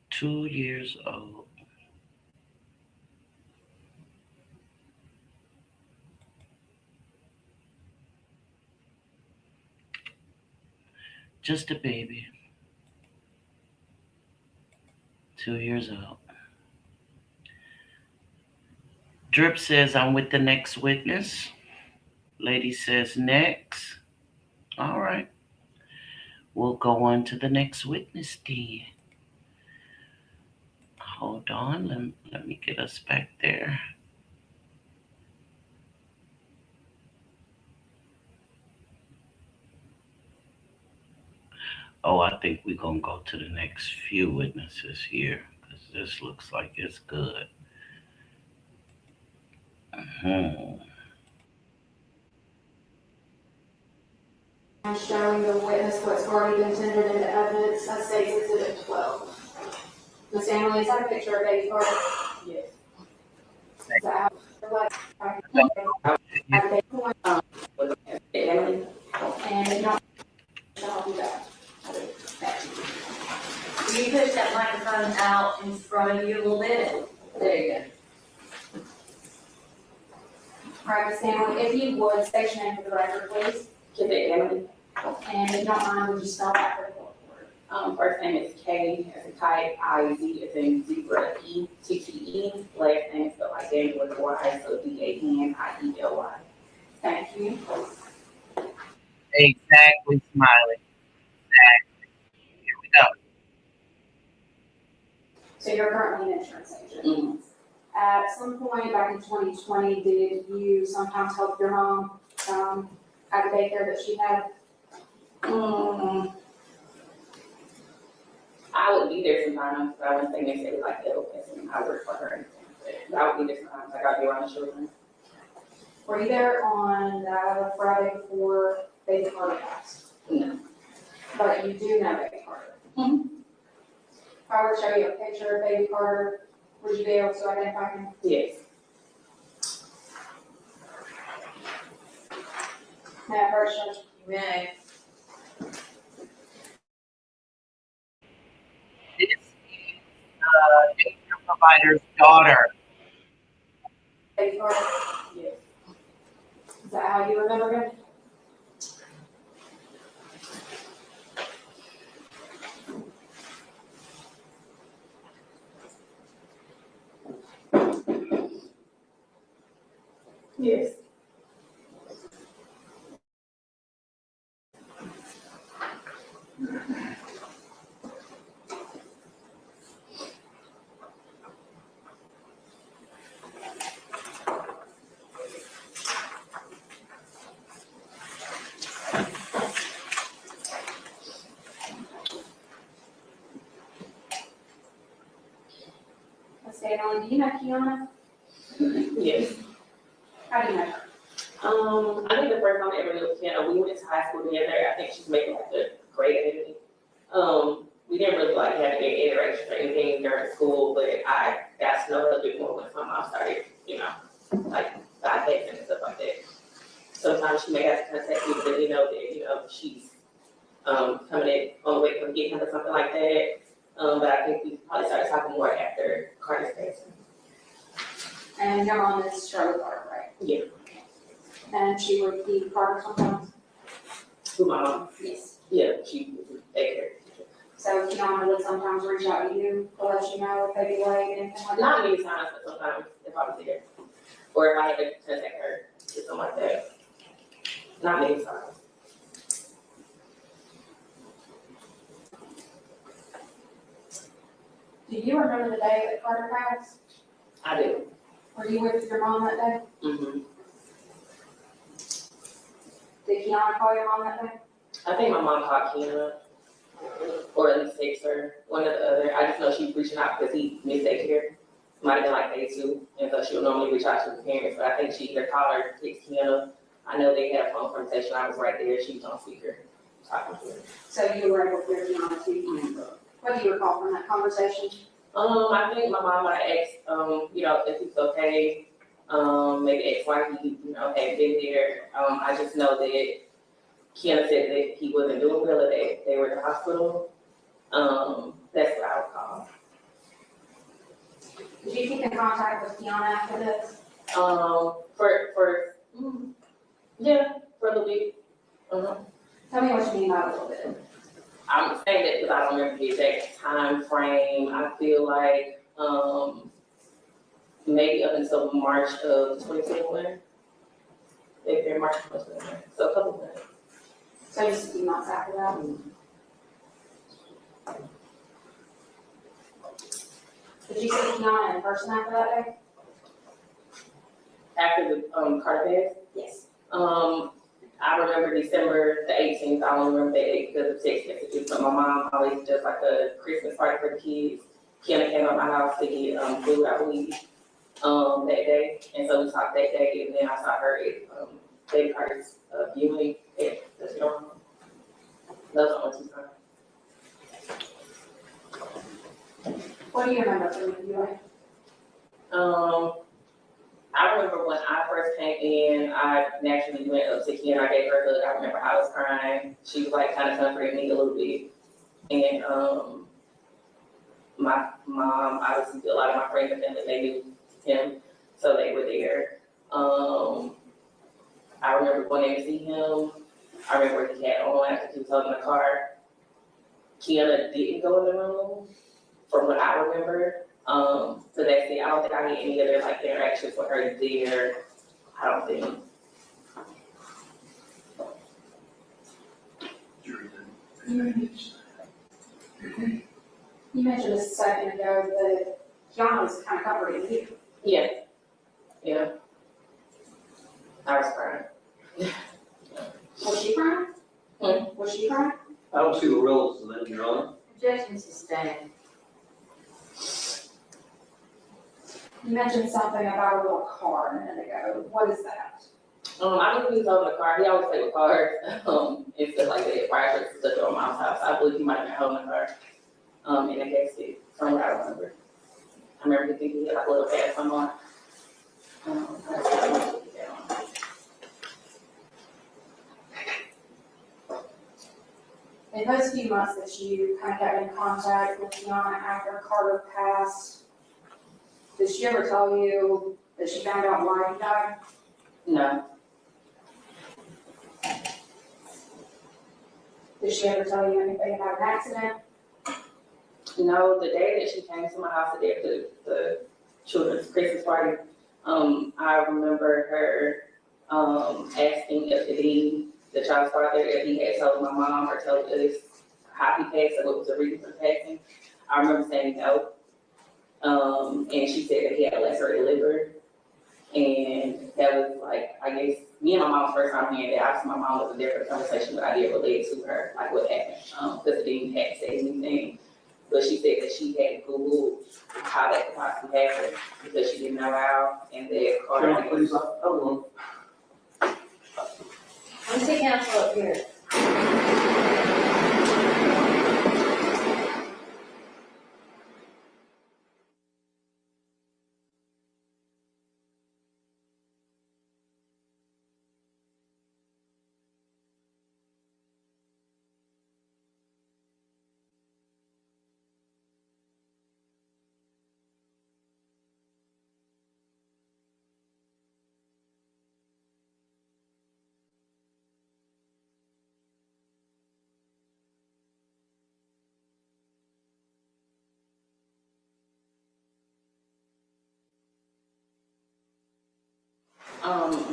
Speaker 2: 2 years old. Just a baby. 2 years old. Drip says, I'm with the next witness. Lady says, next. All right. We'll go on to the next witness, then. Hold on. Let me get us back there. Oh, I think we're going to go to the next few witnesses here because this looks like it's good.
Speaker 8: Showing the witness what's already been tendered into evidence, that states exhibit 12. Ms. Emily, is that a picture of baby Carter?
Speaker 7: Yes.
Speaker 8: Is that how?
Speaker 7: Emily?
Speaker 8: And if not, I'll do that.
Speaker 5: Will you push that microphone out in front of you a little bit?
Speaker 7: There you go.
Speaker 8: All right, Ms. Emily, if you would, state your name for the record, please.
Speaker 7: Give it Emily.
Speaker 8: And if you don't mind, would you spell that for the court?
Speaker 7: First name is K, as in kite, I-Z, as in zebra, E-T-T-E. Last name is spelled like Daniel with a Y, so D-A-N-I-E-L-Y.
Speaker 8: Thank you.
Speaker 2: Exactly, Smiley. Exactly. Here we go.
Speaker 8: So you're currently an insurance agent.
Speaker 7: Mm-hmm.
Speaker 8: At some point back in 2020, did you sometimes help your mom at the daycare that she had?
Speaker 7: I would be there sometimes, but I wouldn't say necessarily like ill, and I work for her or anything. But I would be there sometimes, like I'd be around the children.
Speaker 8: Were you there on Friday before baby Carter passed?
Speaker 7: No.
Speaker 8: But you do know baby Carter?
Speaker 7: Mhm.
Speaker 8: If I were to show you a picture of baby Carter, would you be able to identify him?
Speaker 7: Yes.
Speaker 8: May I first show you?
Speaker 5: You may.
Speaker 2: This is daycare provider's daughter.
Speaker 8: Baby Carter?
Speaker 7: Yes.
Speaker 8: Is that how you remember him?
Speaker 7: Yes.
Speaker 8: Let's stay on. Do you know Kiana?
Speaker 7: Yes.
Speaker 8: How do you know her?
Speaker 7: I think the first time I ever knew Kiana, we went to high school together. I think she's making like the grade ahead of me. We didn't really like have any interaction or anything during school, but I got to know her a bit more once my mom started, like texting and stuff like that. Sometimes she may have to contact me because that, she's coming in on the way from getting him or something like that. But I think we probably started talking more after Carter's passing.
Speaker 8: And your mom is Shirley Carter, right?
Speaker 7: Yeah.
Speaker 8: And she would be Carter sometimes?
Speaker 7: Who, my mom?
Speaker 8: Yes.
Speaker 7: Yeah, she was a daycare teacher.
Speaker 8: So Kiana would sometimes reach out to you to let you know if they be late and anything like that?
Speaker 7: Not many times, but sometimes if I was there. Or if I had to contact her or something like that. Not many times.
Speaker 8: Do you remember the day that Carter passed?
Speaker 7: I do.
Speaker 8: Were you with your mom that day?
Speaker 7: Mm-hmm.
Speaker 8: Did Kiana call your mom that day?
Speaker 7: I think my mom called Kiana, or at least text her, one or the other. I just know she was reaching out because he missed daycare. Might have been like day 2, and so she'll normally reach out to the parents, but I think she either called or text Kiana. I know they had a phone conversation. I was right there. She was on speaker talking to her.
Speaker 8: So you were able to hear Kiana too? What do you recall from that conversation?
Speaker 7: I think my mom might ask, if it's okay, maybe ask why he, had been there. I just know that Kiana said that he wasn't doing well, that they were in the hospital. That's what I would call.
Speaker 8: Did you keep in contact with Kiana after this?
Speaker 7: For a little bit.
Speaker 8: Tell me what you mean by a little bit.
Speaker 7: I'm saying that because I don't remember the exact time frame. I feel like, maybe up until March of 2021. Maybe March of 2021, so a couple of months.
Speaker 8: So just a few months after that? Did you see Kiana in person after that day?
Speaker 7: After the, Carter passed?
Speaker 8: Yes.
Speaker 7: I remember December the 18th, I don't remember that date because of text messages, but my mom always does like a Christmas party for the kids. Kiana came to my house to get, food, I believe, that day, and so we talked that day, and then I saw her at, Baby Carter's, viewing at the funeral home. Those are the only 2 times.
Speaker 8: What do you remember from the viewing?
Speaker 7: I remember when I first came in, I naturally went up to Kiana, I gave her a hug. I remember I was crying. She was like kind of comforting me a little bit. And my mom, obviously a lot of my friends and family, they knew him, so they were there. I remember going in to see him. I remember he had on after he was holding the car. Kiana didn't go in the room, from what I remember. So that's it. I don't think I had any other like interactions with her there. I don't think.
Speaker 8: You mentioned a second ago that Kiana was kind of comforting you.
Speaker 7: Yeah. I was crying.
Speaker 8: Was she crying? Was she crying?
Speaker 6: I don't see the relevance of that, Your Honor.
Speaker 5: Objection sustained.
Speaker 8: You mentioned something about a little car a minute ago. What is that?
Speaker 7: I believe he was holding a car. He always played with cars, and stuff like that. Prior to stuff at my mom's house, I believe he might have been holding a car, in a gas stick, from what I remember. I remember thinking he had like a little hat on.
Speaker 8: In those few months that you kind of got in contact with Kiana after Carter passed, did she ever tell you that she found out why he died?
Speaker 7: No.
Speaker 8: Did she ever tell you anything about an accident?
Speaker 7: No, the day that she came to my house, the day of the children's Christmas party, I remember her asking if the child's father, if he had told my mom or told us how he passed or what was the reason for passing. I remember saying no. And she said that he had a lacerated liver. And that was like, I guess, me and my mom's first time hearing that. Obviously, my mom was there for the conversation, but I did relate to her, like what happened, because it didn't have to say anything. But she said that she had Googled how that could possibly happen because she didn't know how, and that Carter.
Speaker 6: Please, hold on.
Speaker 5: Let me take counsel up here.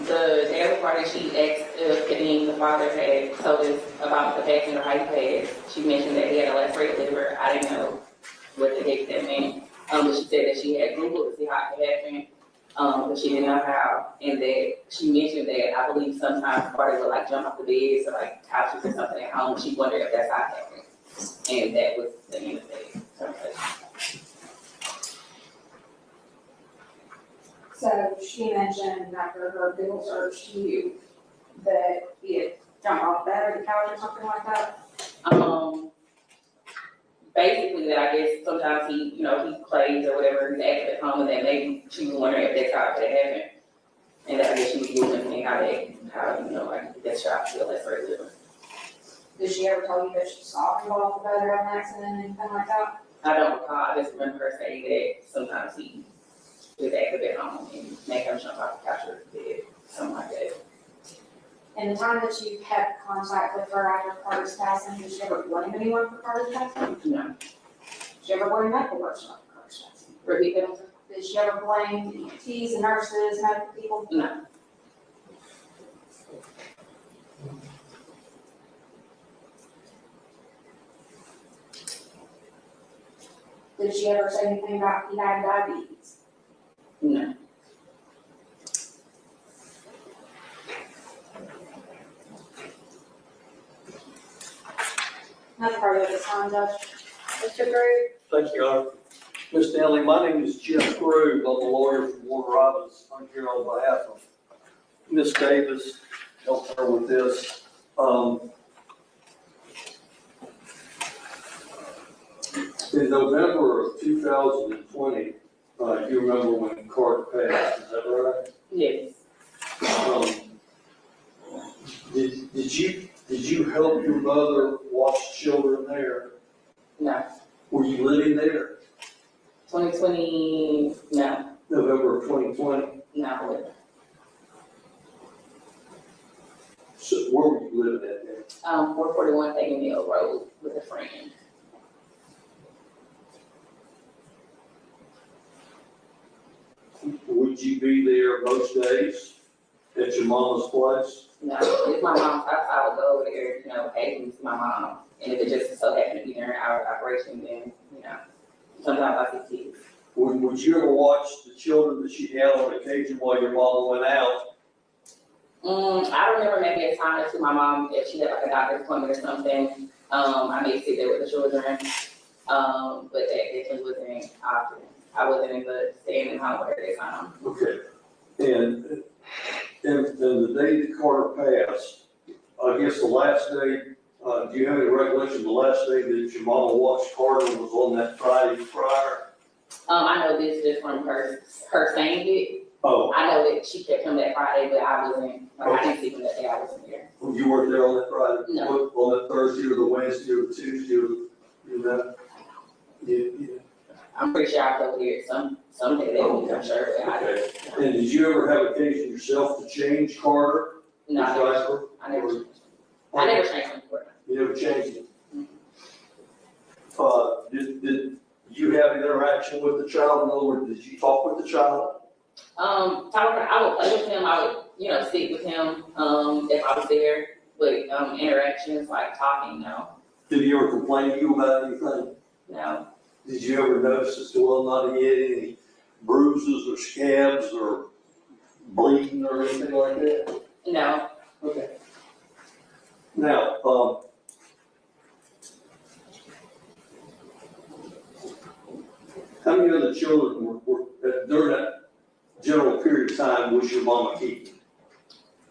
Speaker 7: The day of the party, she asked if the father had told us about the passing or how he passed. She mentioned that he had a lacerated liver. I didn't know what the heck that meant. But she said that she had Googled to see how it happened, but she didn't know how. And that she mentioned that I believe sometimes Carter would like jump off the beds or like couches or something at home. She wondered if that's how it happened. And that was the end of the conversation.
Speaker 8: So she mentioned after her Google search to you that he had jumped off the bed or the couch or something like that?
Speaker 7: Basically that I guess sometimes he, you know, he plays or whatever, he's active at home, and then maybe she was wondering if that's how it happened. And that I guess she was Googling me how, you know, like, get shot, feel that sort of living.
Speaker 8: Did she ever tell you that she saw him go off the bed or have an accident, anything like that?
Speaker 7: I don't recall, I just remember her saying that sometimes he was active at home and make him jump off the couch or the bed, something like that.
Speaker 8: In the time that you had contact with her after Carter's passing, did she ever blame anyone for Carter's passing?
Speaker 7: No.
Speaker 8: Did she ever blame medical personnel for Carter's passing?
Speaker 7: Repeat that?
Speaker 8: Did she ever blame the EMTs, the nurses, medical people?
Speaker 7: No.
Speaker 8: Did she ever say anything about he had diabetes?
Speaker 7: No.
Speaker 8: Another part of this time, Judge. Mr. Drew?
Speaker 6: Thank you, Your Honor. Ms. Stanley, my name is Jim Crew. I'm a lawyer from Warner Robins. I'm here on behalf of Ms. Davis, help her with this. In November of 2020, you remember when Carter passed, is that right?
Speaker 7: Yes.
Speaker 6: Did you help your mother watch children there?
Speaker 7: No.
Speaker 6: Were you living there?
Speaker 7: 2020, no.
Speaker 6: November of 2020?
Speaker 7: No.
Speaker 6: So where were you living at then?
Speaker 7: 441 Thagan Mill Road with a friend.
Speaker 6: Would you be there most days at your mama's place?
Speaker 7: No, if my mom's house, I would go over there, you know, occasionally to my mom. And if it just so happened to be during our operation, then, you know, sometimes I see kids.
Speaker 6: Would you ever watch the children that she had on occasion while your mama went out?
Speaker 7: I remember maybe a time or two my mom, if she had like a doctor's appointment or something, I may sit there with the children. But that definitely wasn't often. I wasn't in the staying home with her at that time.
Speaker 6: Okay. And the day that Carter passed, I guess the last day, do you have any recollection of the last day that your mama watched Carter was on that Friday prior?
Speaker 7: I know this just from her saying it.
Speaker 6: Oh,
Speaker 7: I know that she kept him that Friday, but I wasn't, like, I didn't see him that day, I wasn't there.
Speaker 6: you weren't there on that Friday?
Speaker 7: No.
Speaker 6: On that Thursday or the Wednesday or the Tuesday or, you know? Yeah.
Speaker 7: I'm pretty sure I was over here someday that week, I'm sure, but I
Speaker 6: Okay. And did you ever have occasion yourself to change Carter?
Speaker 7: no,
Speaker 6: His diaper?
Speaker 7: I never changed him for it.
Speaker 6: You never changed it? Did you have an interaction with the child? In other words, did you talk with the child?
Speaker 7: I would play with him, I would, you know, sit with him, if I was there, but, interactions, like talking, no,
Speaker 6: Did he ever complain to you about anything?
Speaker 7: no,
Speaker 6: Did you ever notice as to whether or not he had any bruises or scabs or bleeding or anything like that?
Speaker 7: no.
Speaker 6: Okay. Now, how many other children were during that general period of time was your mama keeping?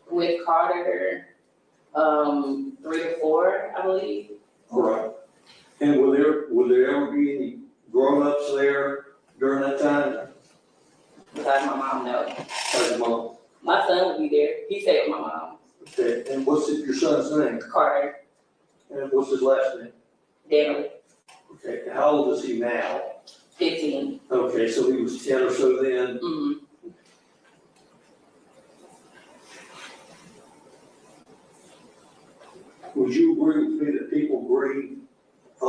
Speaker 7: With Carter, 3 to 4, I believe.
Speaker 6: All right. And will there ever be any grown-ups there during that time?
Speaker 7: Besides my mom, no.
Speaker 6: As your mom?
Speaker 7: My son would be there, he stayed with my mom.
Speaker 6: Okay, and what's your son's name?
Speaker 7: Carter,
Speaker 6: And what's his last name?
Speaker 7: Daniel,
Speaker 6: Okay, and how old is he now?
Speaker 7: 15.
Speaker 6: Okay, so he was 10 or so then.
Speaker 7: Mm-hmm.
Speaker 6: Would you agree with me that people grieve the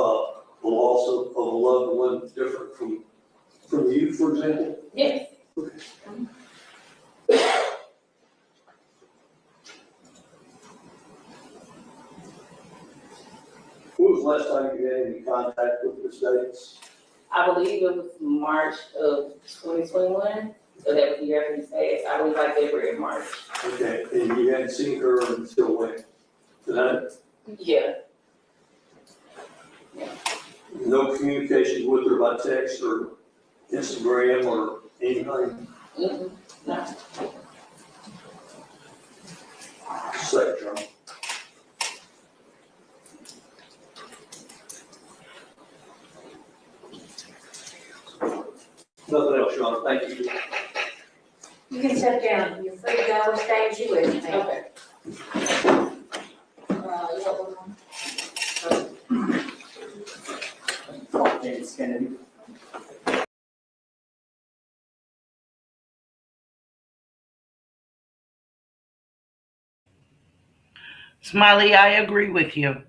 Speaker 6: loss of a loved one different from you, for example?
Speaker 7: Yes.
Speaker 6: When was the last time you had any contact with Ms. Davis?
Speaker 7: I believe it was March of 2021, so that was the year after he passed. I believe like February and March.
Speaker 6: Okay, and you hadn't seen her until when? Tonight?
Speaker 7: Yeah.
Speaker 6: No communication with her by text or Instagram or anything?
Speaker 7: Mm-mm. No.
Speaker 6: Spectrum. Nothing else, Sean, thank you.
Speaker 5: You can sit down, you're free to go or stay as you wish, ma'am.
Speaker 7: Okay.
Speaker 5: You got one more?
Speaker 3: James Kennedy.
Speaker 2: Smiley, I agree with you.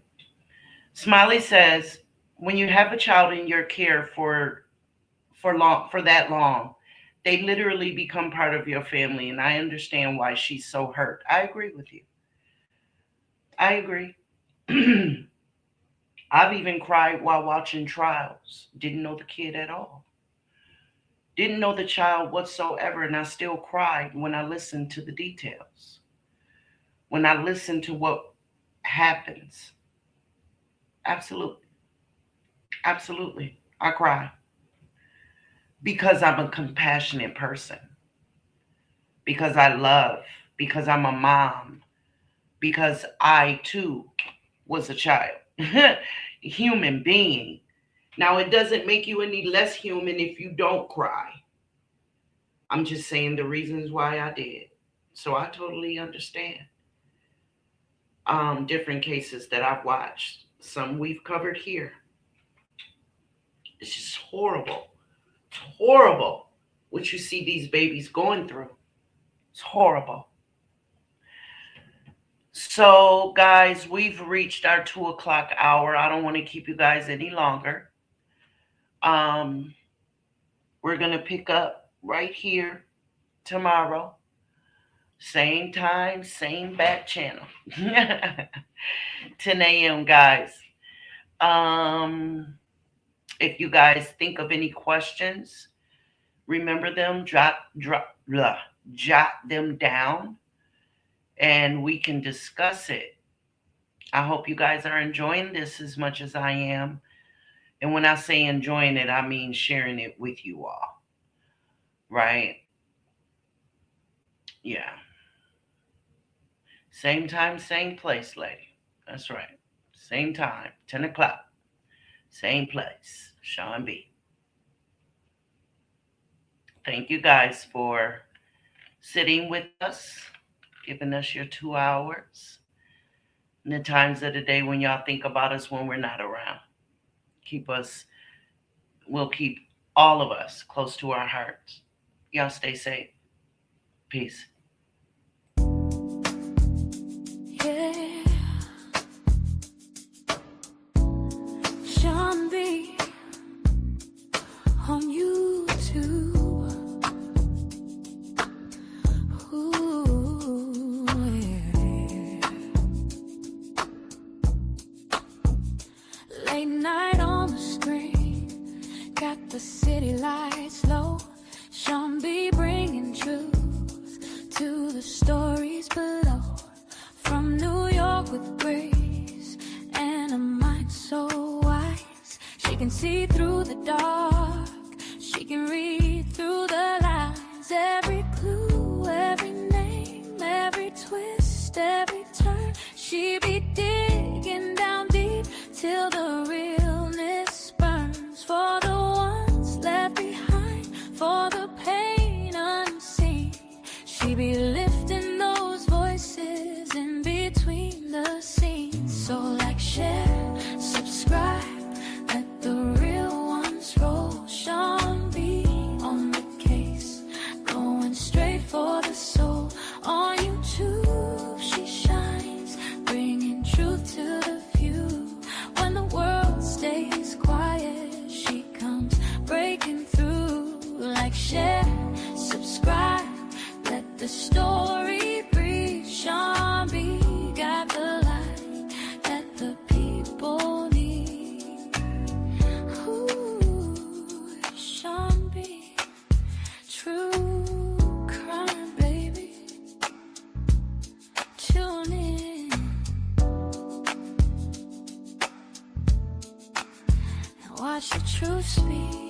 Speaker 2: Smiley says, when you have a child in your care for that long, they literally become part of your family, and I understand why she's so hurt. I agree with you. I agree. I've even cried while watching trials. Didn't know the kid at all. Didn't know the child whatsoever, and I still cried when I listened to the details. When I listened to what happens. Absolutely. Absolutely. I cry. Because I'm a compassionate person. Because I love. Because I'm a mom. Because I, too, was a child. Human being. Now, it doesn't make you any less human if you don't cry. I'm just saying the reasons why I did. So I totally understand. Different cases that I've watched. Some we've covered here. It's just horrible. It's horrible what you see these babies going through. It's horrible. So, guys, we've reached our 2:00 hour. I don't want to keep you guys any longer. We're going to pick up right here tomorrow. Same time, same back channel. 10 a.m., guys. If you guys think of any questions, remember them, jot them down, and we can discuss it. I hope you guys are enjoying this as much as I am. And when I say enjoying it, I mean sharing it with you all. Right? Yeah. Same time, same place, lady. That's right. Same time, 10 o'clock. Same place, Sean B. Thank you guys for sitting with us, giving us your 2 hours. And the times of the day when y'all think about us when we're not around. We'll keep all of us close to our hearts. Y'all stay safe. Peace.
Speaker 1: Yeah. Sean B on YouTube. Ooh, yeah. Late night on the screen, got the city lights low. Sean B bringing truth to the stories below. From New York with grace and a mind so wise, she can see through the dark, she can read through the lines. Every clue, every name, every twist, every turn, she be digging down deep till the realness burns. For the ones left behind, for the pain unseen, she be lifting those voices in between the scenes. So like, share, subscribe, let the real ones roll. Sean B on the case, going straight for the soul. On YouTube she shines, bringing truth to the few. When the world stays quiet, she comes breaking through. Like, share, subscribe, let the story speak.